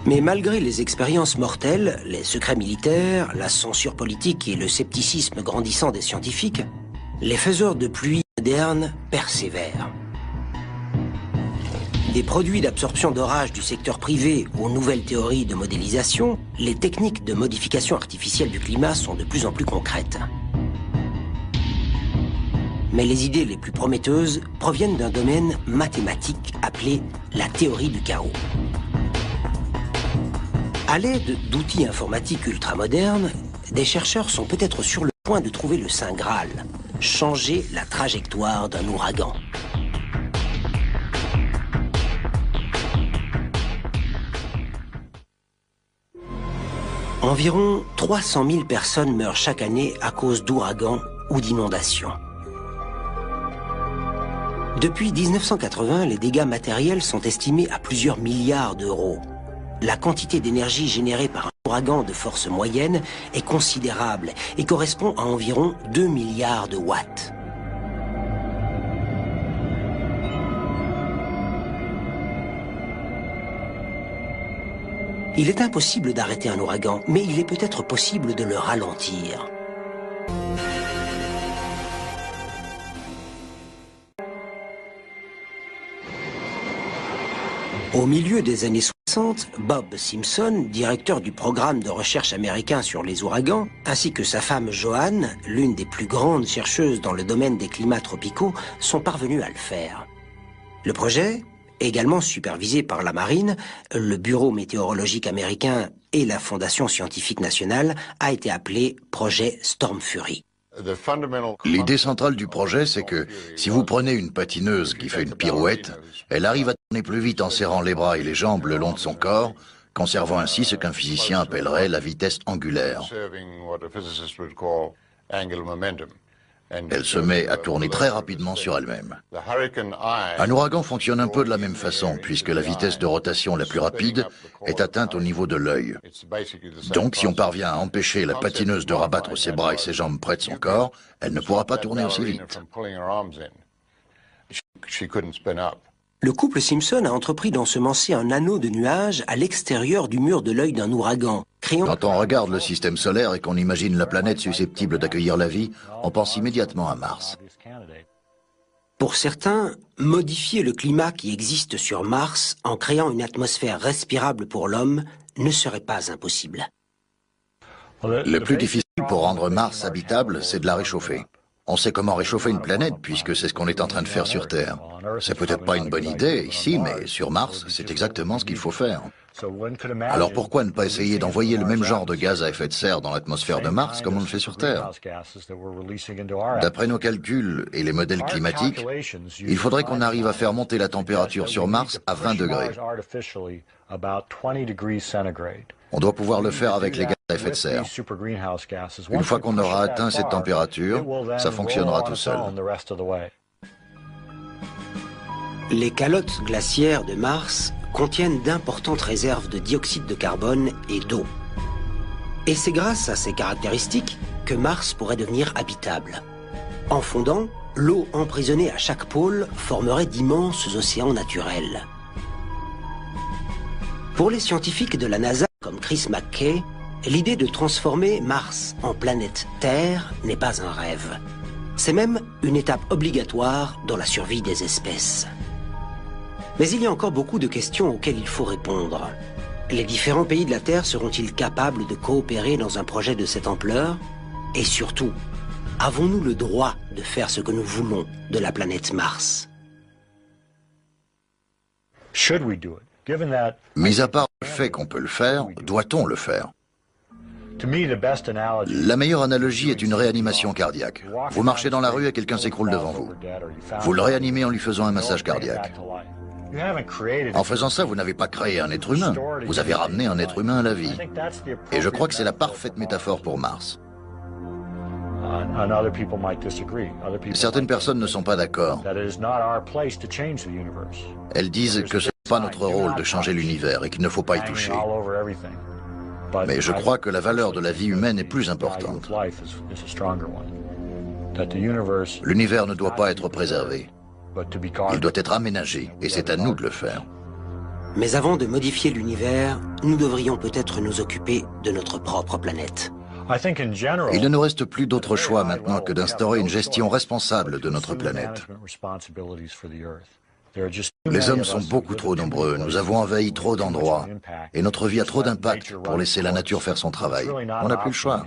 Speaker 1: Mais malgré les expériences mortelles, les secrets militaires, la censure politique et le scepticisme grandissant des scientifiques, les faiseurs de pluie modernes persévèrent. Des produits d'absorption d'orage du secteur privé aux nouvelles théories de modélisation, les techniques de modification artificielle du climat sont de plus en plus concrètes. Mais les idées les plus prometteuses proviennent d'un domaine mathématique appelé la théorie du chaos. À l'aide d'outils informatiques ultramodernes, des chercheurs sont peut-être sur le point de trouver le Saint Graal, changer la trajectoire d'un ouragan. Environ 300 000 personnes meurent chaque année à cause d'ouragans ou d'inondations. Depuis 1980, les dégâts matériels sont estimés à plusieurs milliards d'euros. La quantité d'énergie générée par un ouragan de force moyenne est considérable et correspond à environ 2 milliards de watts. Il est impossible d'arrêter un ouragan, mais il est peut-être possible de le ralentir. Au milieu des années 60, Bob Simpson, directeur du programme de recherche américain sur les ouragans, ainsi que sa femme Joanne, l'une des plus grandes chercheuses dans le domaine des climats tropicaux, sont parvenus à le faire. Le projet, également supervisé par la Marine, le Bureau météorologique américain et la Fondation scientifique nationale, a été appelé projet Storm Fury.
Speaker 3: L'idée centrale du projet, c'est que si vous prenez une patineuse qui fait une pirouette, elle arrive à tourner plus vite en serrant les bras et les jambes le long de son corps, conservant ainsi ce qu'un physicien appellerait la vitesse angulaire. Elle se met à tourner très rapidement sur elle-même. Un ouragan fonctionne un peu de la même façon, puisque la vitesse de rotation la plus rapide est atteinte au niveau de l'œil. Donc, si on parvient à empêcher la patineuse de rabattre ses bras et ses jambes près de son corps, elle ne pourra pas tourner aussi vite.
Speaker 1: Le couple Simpson a entrepris d'ensemencer un anneau de nuages à l'extérieur du mur de l'œil d'un ouragan, créant...
Speaker 3: Quand on regarde le système solaire et qu'on imagine la planète susceptible d'accueillir la vie, on pense immédiatement à Mars.
Speaker 1: Pour certains, modifier le climat qui existe sur Mars en créant une atmosphère respirable pour l'homme ne serait pas impossible.
Speaker 3: Le plus difficile pour rendre Mars habitable, c'est de la réchauffer. On sait comment réchauffer une planète, puisque c'est ce qu'on est en train de faire sur Terre. C'est peut-être pas une bonne idée ici, mais sur Mars, c'est exactement ce qu'il faut faire. Alors pourquoi ne pas essayer d'envoyer le même genre de gaz à effet de serre dans l'atmosphère de Mars comme on le fait sur Terre? D'après nos calculs et les modèles climatiques, il faudrait qu'on arrive à faire monter la température sur Mars à 20 degrés. On doit pouvoir le faire avec les gaz à effet de serre. Une fois qu'on aura atteint cette température, ça fonctionnera tout seul.
Speaker 1: Les calottes glaciaires de Mars contiennent d'importantes réserves de dioxyde de carbone et d'eau. Et c'est grâce à ces caractéristiques que Mars pourrait devenir habitable. En fondant, l'eau emprisonnée à chaque pôle formerait d'immenses océans naturels. Pour les scientifiques de la NASA, comme Chris McKay, l'idée de transformer Mars en planète Terre n'est pas un rêve. C'est même une étape obligatoire dans la survie des espèces. Mais il y a encore beaucoup de questions auxquelles il faut répondre. Les différents pays de la Terre seront-ils capables de coopérer dans un projet de cette ampleur? Et surtout, avons-nous le droit de faire ce que nous voulons de la planète Mars?
Speaker 3: Mis à part le fait qu'on peut le faire, doit-on le faire? La meilleure analogie est une réanimation cardiaque. Vous marchez dans la rue et quelqu'un s'écroule devant vous. Vous le réanimez en lui faisant un massage cardiaque. En faisant ça, vous n'avez pas créé un être humain. Vous avez ramené un être humain à la vie. Et je crois que c'est la parfaite métaphore pour Mars. Certaines personnes ne sont pas d'accord. Elles disent que ce n'est pas notre rôle de changer l'univers et qu'il ne faut pas y toucher. Mais je crois que la valeur de la vie humaine est plus importante. L'univers ne doit pas être préservé. Il doit être aménagé, et c'est à nous de le faire.
Speaker 1: Mais avant de modifier l'univers, nous devrions peut-être nous occuper de notre propre planète.
Speaker 3: Il ne nous reste plus d'autre choix maintenant que d'instaurer une gestion responsable de notre planète. Les hommes sont beaucoup trop nombreux, nous avons envahi trop d'endroits, et notre vie a trop d'impact pour laisser la nature faire son travail. On n'a plus le choix.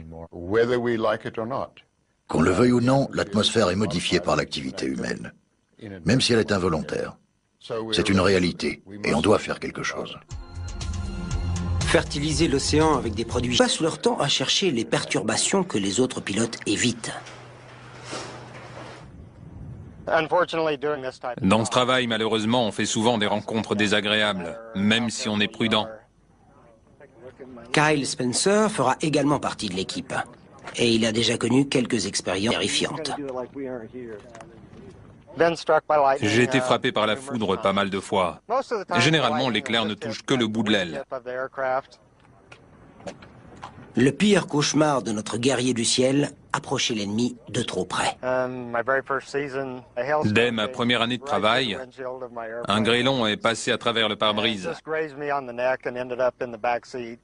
Speaker 3: Qu'on le veuille ou non, l'atmosphère est modifiée par l'activité humaine, même si elle est involontaire. C'est une réalité, et on doit faire quelque chose.
Speaker 1: Fertiliser l'océan avec des produits passent leur temps à chercher les perturbations que les autres pilotes évitent.
Speaker 2: Dans ce travail, malheureusement, on fait souvent des rencontres désagréables, même si on est prudent.
Speaker 1: Kyle Spencer fera également partie de l'équipe. Et il a déjà connu quelques expériences terrifiantes.
Speaker 2: J'ai été frappé par la foudre pas mal de fois. Généralement, l'éclair ne touche que le bout de l'aile.
Speaker 1: Le pire cauchemar de notre guerrier du ciel, approcher l'ennemi de trop près.
Speaker 2: Dès ma première année de travail, un grêlon est passé à travers le pare-brise.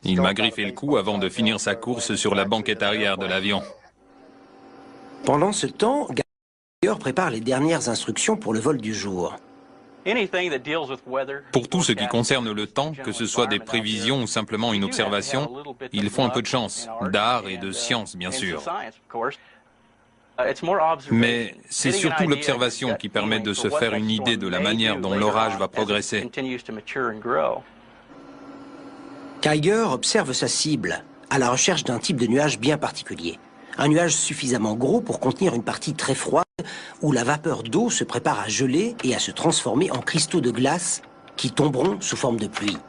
Speaker 2: Il m'a griffé le cou avant de finir sa course sur la banquette arrière de l'avion.
Speaker 1: Pendant ce temps, Geiger prépare les dernières instructions pour le vol du jour.
Speaker 2: Pour tout ce qui concerne le temps, que ce soit des prévisions ou simplement une observation, il faut un peu de chance, d'art et de science, bien sûr. Mais c'est surtout l'observation qui permet de se faire une idée de la manière dont l'orage va progresser.
Speaker 1: Geiger observe sa cible, à la recherche d'un type de nuage bien particulier. Un nuage suffisamment gros pour contenir une partie très froide où la vapeur d'eau se prépare à geler et à se transformer en cristaux de glace qui tomberont sous forme de pluie.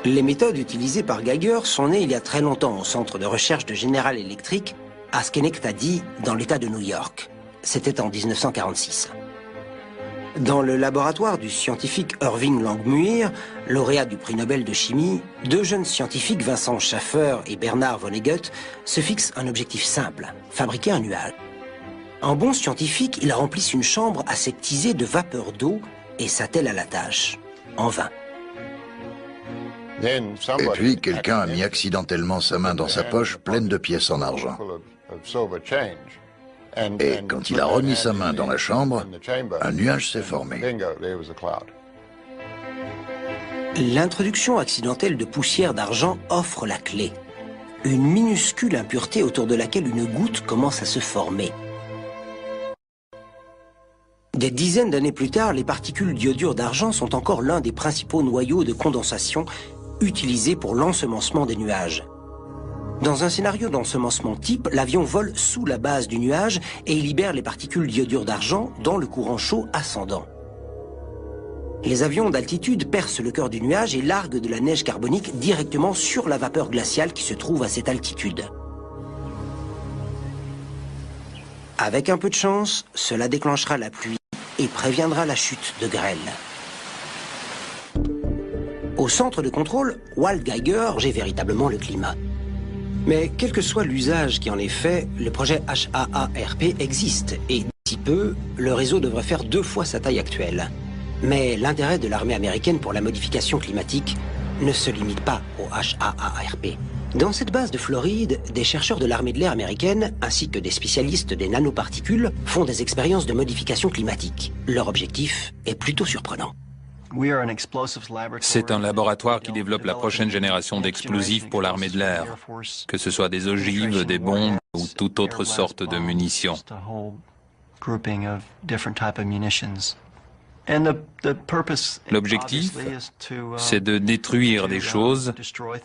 Speaker 1: Les méthodes utilisées par Geiger sont nées il y a très longtemps au centre de recherche de General Electric à Schenectady, dans l'État de New York. C'était en 1946. Dans le laboratoire du scientifique Irving Langmuir, lauréat du prix Nobel de chimie, deux jeunes scientifiques, Vincent Schaffer et Bernard Vonnegut, se fixent un objectif simple, fabriquer un nuage. En bon scientifique, ils remplissent une chambre aseptisée de vapeur d'eau et s'attellent à la tâche. En vain.
Speaker 3: Et puis, quelqu'un a mis accidentellement sa main dans sa poche pleine de pièces en argent. Et quand il a remis sa main dans la chambre, un nuage s'est formé.
Speaker 1: L'introduction accidentelle de poussière d'argent offre la clé. Une minuscule impureté autour de laquelle une goutte commence à se former. Des dizaines d'années plus tard, les particules d'iodure d'argent sont encore l'un des principaux noyaux de condensation utilisés pour l'ensemencement des nuages. Dans un scénario d'ensemencement type, l'avion vole sous la base du nuage et il libère les particules d'iodure d'argent dans le courant chaud ascendant. Les avions d'altitude percent le cœur du nuage et larguent de la neige carbonique directement sur la vapeur glaciale qui se trouve à cette altitude. Avec un peu de chance, cela déclenchera la pluie et préviendra la chute de grêle. Au centre de contrôle, Walt Geiger gère véritablement le climat. Mais quel que soit l'usage qui en est fait, le projet HAARP existe et d'ici peu, le réseau devrait faire 2 fois sa taille actuelle. Mais l'intérêt de l'armée américaine pour la modification climatique ne se limite pas au HAARP. Dans cette base de Floride, des chercheurs de l'armée de l'air américaine, ainsi que des spécialistes des nanoparticules, font des expériences de modification climatique. Leur objectif est plutôt surprenant.
Speaker 2: C'est un laboratoire qui développe la prochaine génération d'explosifs pour l'armée de l'air, que ce soit des ogives, des bombes ou toute autre sorte de munitions. L'objectif, c'est de détruire des choses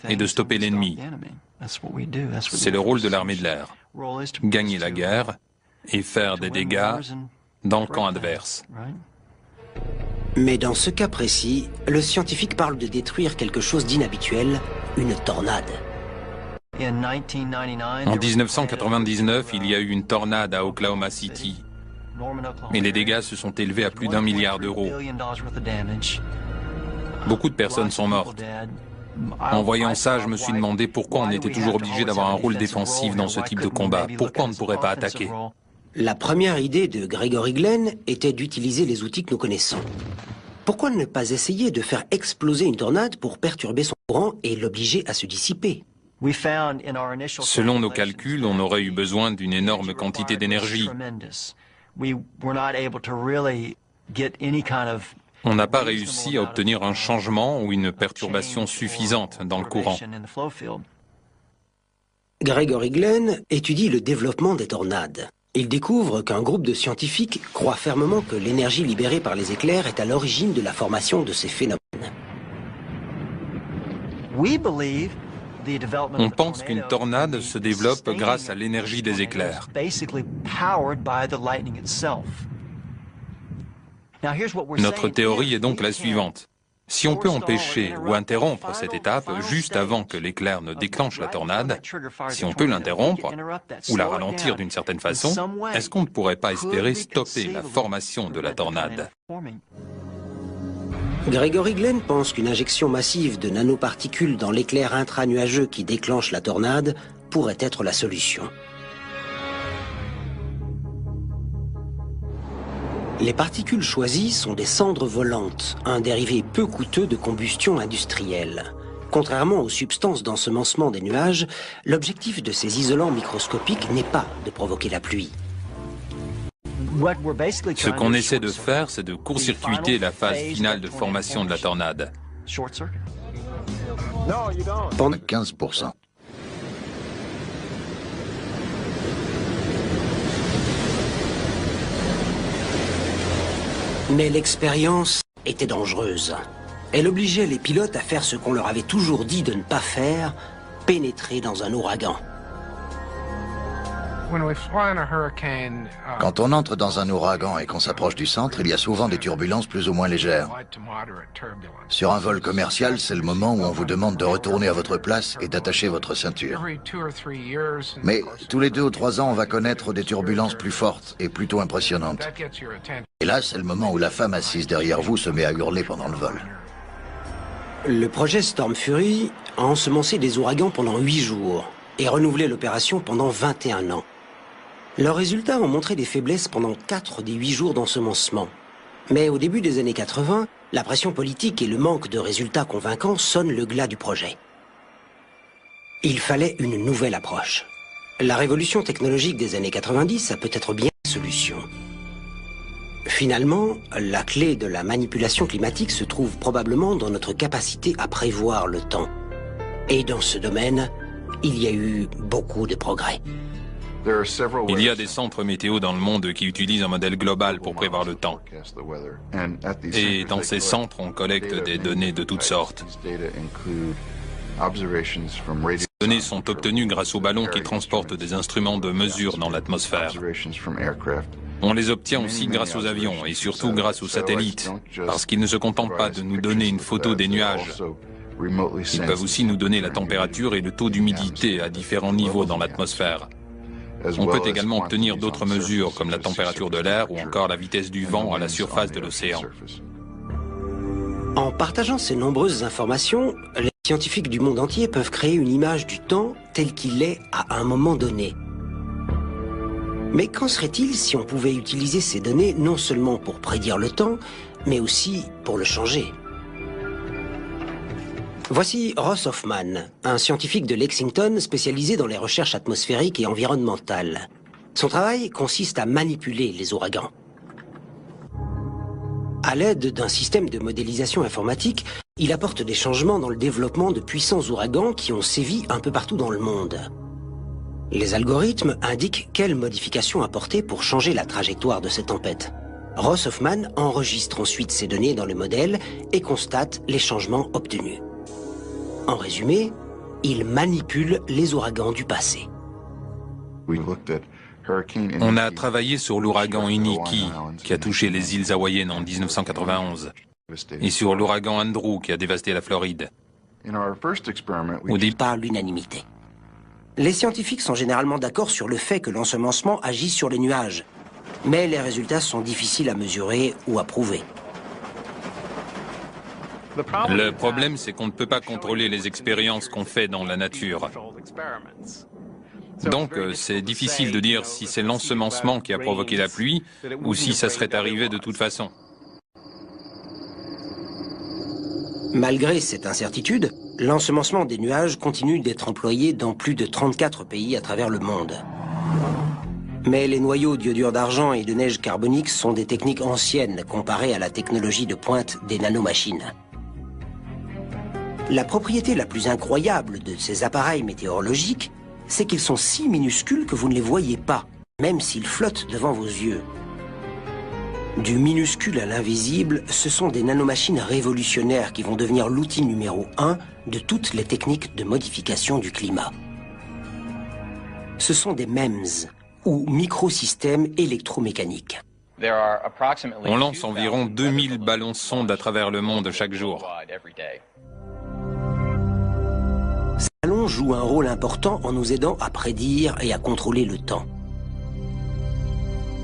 Speaker 2: et de stopper l'ennemi. C'est le rôle de l'armée de l'air. Gagner la guerre et faire des dégâts dans le camp adverse.
Speaker 1: Mais dans ce cas précis, le scientifique parle de détruire quelque chose d'inhabituel, une tornade.
Speaker 2: En 1999, il y a eu une tornade à Oklahoma City. Et les dégâts se sont élevés à plus d'1 milliard d'euros. Beaucoup de personnes sont mortes. En voyant ça, je me suis demandé pourquoi on était toujours obligé d'avoir un rôle défensif dans ce type de combat. Pourquoi on ne pourrait pas attaquer?
Speaker 1: La première idée de Gregory Glenn était d'utiliser les outils que nous connaissons. Pourquoi ne pas essayer de faire exploser une tornade pour perturber son courant et l'obliger à se dissiper?
Speaker 2: Selon nos calculs, on aurait eu besoin d'une énorme quantité d'énergie. On n'a pas réussi à obtenir un changement ou une perturbation suffisante dans le courant.
Speaker 1: Gregory Glenn étudie le développement des tornades. Il découvre qu'un groupe de scientifiques croit fermement que l'énergie libérée par les éclairs est à l'origine de la formation de ces phénomènes.
Speaker 2: On pense qu'une tornade se développe grâce à l'énergie des éclairs. Notre théorie est donc la suivante. Si on peut empêcher ou interrompre cette étape juste avant que l'éclair ne déclenche la tornade, si on peut l'interrompre ou la ralentir d'une certaine façon, est-ce qu'on ne pourrait pas espérer stopper la formation de la tornade?
Speaker 1: Gregory Glenn pense qu'une injection massive de nanoparticules dans l'éclair intranuageux qui déclenche la tornade pourrait être la solution. Les particules choisies sont des cendres volantes, un dérivé peu coûteux de combustion industrielle. Contrairement aux substances d'ensemencement des nuages, l'objectif de ces isolants microscopiques n'est pas de provoquer la pluie.
Speaker 2: Ce qu'on essaie de faire, c'est de court-circuiter la phase finale de formation de la tornade.
Speaker 3: Pendant 15%.
Speaker 1: Mais l'expérience était dangereuse. Elle obligeait les pilotes à faire ce qu'on leur avait toujours dit de ne pas faire, pénétrer dans un ouragan.
Speaker 3: Quand on entre dans un ouragan et qu'on s'approche du centre, il y a souvent des turbulences plus ou moins légères. Sur un vol commercial, c'est le moment où on vous demande de retourner à votre place et d'attacher votre ceinture. Mais tous les 2 ou 3 ans, on va connaître des turbulences plus fortes et plutôt impressionnantes. Et là, c'est le moment où la femme assise derrière vous se met à hurler pendant le vol.
Speaker 1: Le projet Storm Fury a ensemencé des ouragans pendant 8 jours et renouvelé l'opération pendant 21 ans. Leurs résultats ont montré des faiblesses pendant 4 des 8 jours d'ensemencement. Mais au début des années 80, la pression politique et le manque de résultats convaincants sonnent le glas du projet. Il fallait une nouvelle approche. La révolution technologique des années 90 a peut-être bien une solution. Finalement, la clé de la manipulation climatique se trouve probablement dans notre capacité à prévoir le temps. Et dans ce domaine, il y a eu beaucoup de progrès.
Speaker 2: Il y a des centres météo dans le monde qui utilisent un modèle global pour prévoir le temps. Et dans ces centres, on collecte des données de toutes sortes. Ces données sont obtenues grâce aux ballons qui transportent des instruments de mesure dans l'atmosphère. On les obtient aussi grâce aux avions et surtout grâce aux satellites, parce qu'ils ne se contentent pas de nous donner une photo des nuages. Ils peuvent aussi nous donner la température et le taux d'humidité à différents niveaux dans l'atmosphère. On peut également obtenir d'autres mesures comme la température de l'air ou encore la vitesse du vent à la surface de l'océan.
Speaker 1: En partageant ces nombreuses informations, les scientifiques du monde entier peuvent créer une image du temps tel qu'il est à un moment donné. Mais qu'en serait-il si on pouvait utiliser ces données non seulement pour prédire le temps, mais aussi pour le changer ? Voici Ross Hoffman, un scientifique de Lexington spécialisé dans les recherches atmosphériques et environnementales. Son travail consiste à manipuler les ouragans. À l'aide d'un système de modélisation informatique, il apporte des changements dans le développement de puissants ouragans qui ont sévi un peu partout dans le monde. Les algorithmes indiquent quelles modifications apporter pour changer la trajectoire de ces tempêtes. Ross Hoffman enregistre ensuite ces données dans le modèle et constate les changements obtenus. En résumé, il manipule les ouragans du passé.
Speaker 2: On a travaillé sur l'ouragan Iniki qui a touché les îles hawaïennes en 1991 et sur l'ouragan Andrew qui a dévasté la Floride.
Speaker 1: Au départ, à l'unanimité. Les scientifiques sont généralement d'accord sur le fait que l'ensemencement agit sur les nuages, mais les résultats sont difficiles à mesurer ou à prouver.
Speaker 2: Le problème, c'est qu'on ne peut pas contrôler les expériences qu'on fait dans la nature. Donc, c'est difficile de dire si c'est l'ensemencement qui a provoqué la pluie ou si ça serait arrivé de toute façon.
Speaker 1: Malgré cette incertitude, l'ensemencement des nuages continue d'être employé dans plus de 34 pays à travers le monde. Mais les noyaux d'iodure d'argent et de neige carbonique sont des techniques anciennes comparées à la technologie de pointe des nanomachines. La propriété la plus incroyable de ces appareils météorologiques, c'est qu'ils sont si minuscules que vous ne les voyez pas, même s'ils flottent devant vos yeux. Du minuscule à l'invisible, ce sont des nanomachines révolutionnaires qui vont devenir l'outil numéro 1 de toutes les techniques de modification du climat. Ce sont des MEMS, ou microsystèmes électromécaniques.
Speaker 2: On lance environ 2000 ballons sondes à travers le monde chaque jour.
Speaker 1: Ces ballons jouent un rôle important en nous aidant à prédire et à contrôler le temps.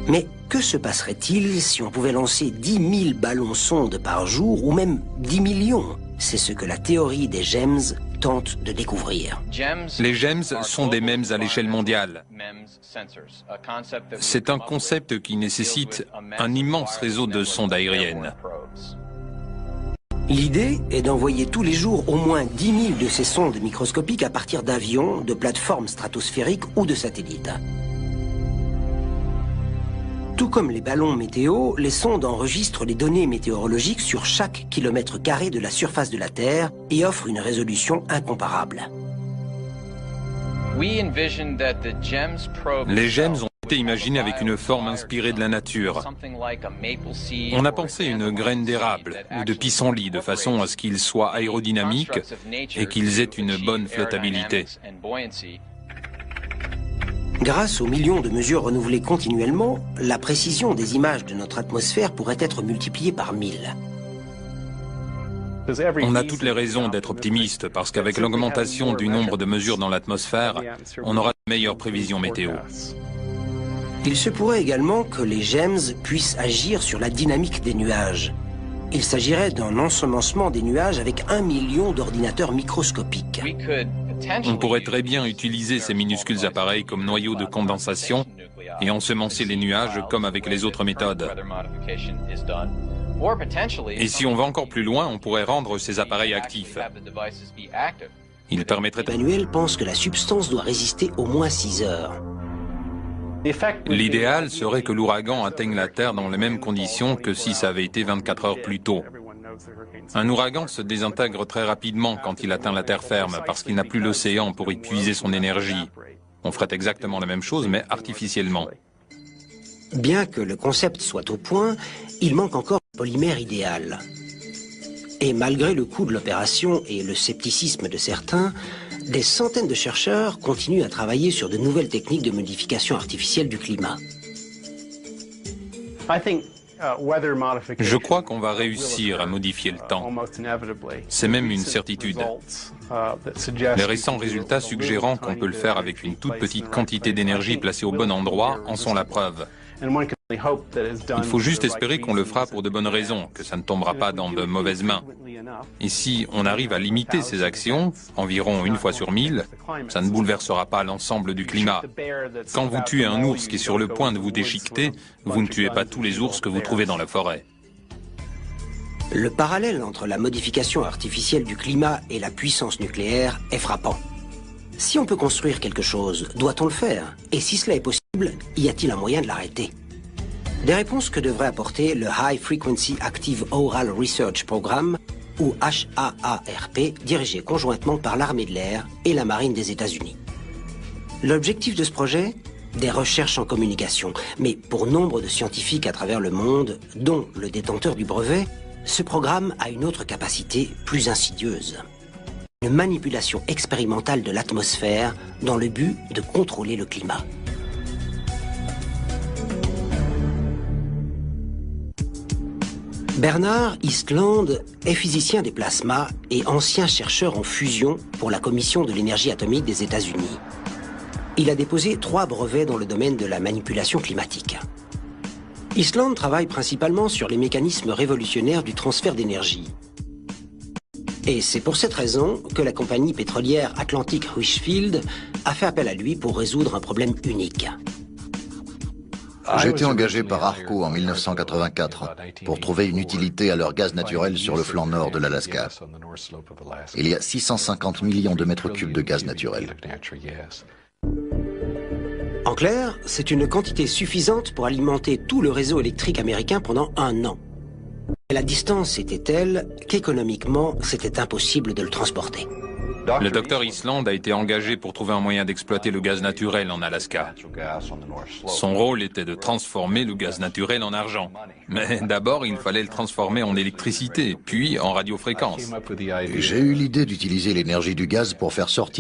Speaker 1: Mais que se passerait-il si on pouvait lancer 10 000 ballons sondes par jour, ou même 10 millions? C'est ce que la théorie des GEMS tente de découvrir.
Speaker 2: Les GEMS sont des MEMS à l'échelle mondiale. C'est un concept qui nécessite un immense réseau de sondes aériennes.
Speaker 1: L'idée est d'envoyer tous les jours au moins 10 000 de ces sondes microscopiques à partir d'avions, de plateformes stratosphériques ou de satellites. Tout comme les ballons météo, les sondes enregistrent les données météorologiques sur chaque kilomètre carré de la surface de la Terre et offrent une résolution incomparable.
Speaker 2: Les GEMS ont été imaginés avec une forme inspirée de la nature. On a pensé une graine d'érable ou de pissenlit de façon à ce qu'ils soient aérodynamiques et qu'ils aient une bonne flottabilité.
Speaker 1: Grâce aux millions de mesures renouvelées continuellement, la précision des images de notre atmosphère pourrait être multipliée par 1000.
Speaker 2: On a toutes les raisons d'être optimiste parce qu'avec l'augmentation du nombre de mesures dans l'atmosphère, on aura de meilleures prévisions météo.
Speaker 1: Il se pourrait également que les GEMS puissent agir sur la dynamique des nuages. Il s'agirait d'un ensemencement des nuages avec 1 million d'ordinateurs microscopiques.
Speaker 2: On pourrait très bien utiliser ces minuscules appareils comme noyaux de condensation et ensemencer les nuages comme avec les autres méthodes. Et si on va encore plus loin, on pourrait rendre ces appareils actifs. Il permettrait...
Speaker 1: Emmanuel pense que la substance doit résister au moins 6 heures.
Speaker 2: L'idéal serait que l'ouragan atteigne la Terre dans les mêmes conditions que si ça avait été 24 heures plus tôt. Un ouragan se désintègre très rapidement quand il atteint la terre ferme parce qu'il n'a plus l'océan pour y puiser son énergie. On ferait exactement la même chose, mais artificiellement.
Speaker 1: Bien que le concept soit au point, il manque encore le polymère idéal. Et malgré le coût de l'opération et le scepticisme de certains, des centaines de chercheurs continuent à travailler sur de nouvelles techniques de modification artificielle du climat.
Speaker 2: Je crois qu'on va réussir à modifier le temps. C'est même une certitude. Les récents résultats suggérant qu'on peut le faire avec une toute petite quantité d'énergie placée au bon endroit en sont la preuve. Il faut juste espérer qu'on le fera pour de bonnes raisons, que ça ne tombera pas dans de mauvaises mains. Et si on arrive à limiter ces actions, environ 1 fois sur 1000, ça ne bouleversera pas l'ensemble du climat. Quand vous tuez un ours qui est sur le point de vous déchiqueter, vous ne tuez pas tous les ours que vous trouvez dans la forêt.
Speaker 1: Le parallèle entre la modification artificielle du climat et la puissance nucléaire est frappant. Si on peut construire quelque chose, doit-on le faire? Et si cela est possible, y a-t-il un moyen de l'arrêter? Des réponses que devrait apporter le High Frequency Active Aural Research Program, ou HAARP, dirigé conjointement par l'armée de l'air et la marine des États-Unis. L'objectif de ce projet? Des recherches en communication. Mais pour nombre de scientifiques à travers le monde, dont le détenteur du brevet, ce programme a une autre capacité plus insidieuse. Une manipulation expérimentale de l'atmosphère dans le but de contrôler le climat. Bernard Eastland est physicien des plasmas et ancien chercheur en fusion pour la Commission de l'énergie atomique des États-Unis. Il a déposé 3 brevets dans le domaine de la manipulation climatique. Eastland travaille principalement sur les mécanismes révolutionnaires du transfert d'énergie. Et c'est pour cette raison que la compagnie pétrolière Atlantic Richfield a fait appel à lui pour résoudre un problème unique.
Speaker 3: J'ai été engagé par ARCO en 1984 pour trouver une utilité à leur gaz naturel sur le flanc nord de l'Alaska. Il y a 650 millions de mètres cubes de gaz naturel.
Speaker 1: En clair, c'est une quantité suffisante pour alimenter tout le réseau électrique américain pendant 1 an. Et la distance était telle qu'économiquement, c'était impossible de le transporter.
Speaker 2: Le docteur Eastland a été engagé pour trouver un moyen d'exploiter le gaz naturel en Alaska. Son rôle était de transformer le gaz naturel en argent. Mais d'abord, il fallait le transformer en électricité, puis en radiofréquence.
Speaker 3: J'ai eu l'idée d'utiliser l'énergie du gaz pour faire sortir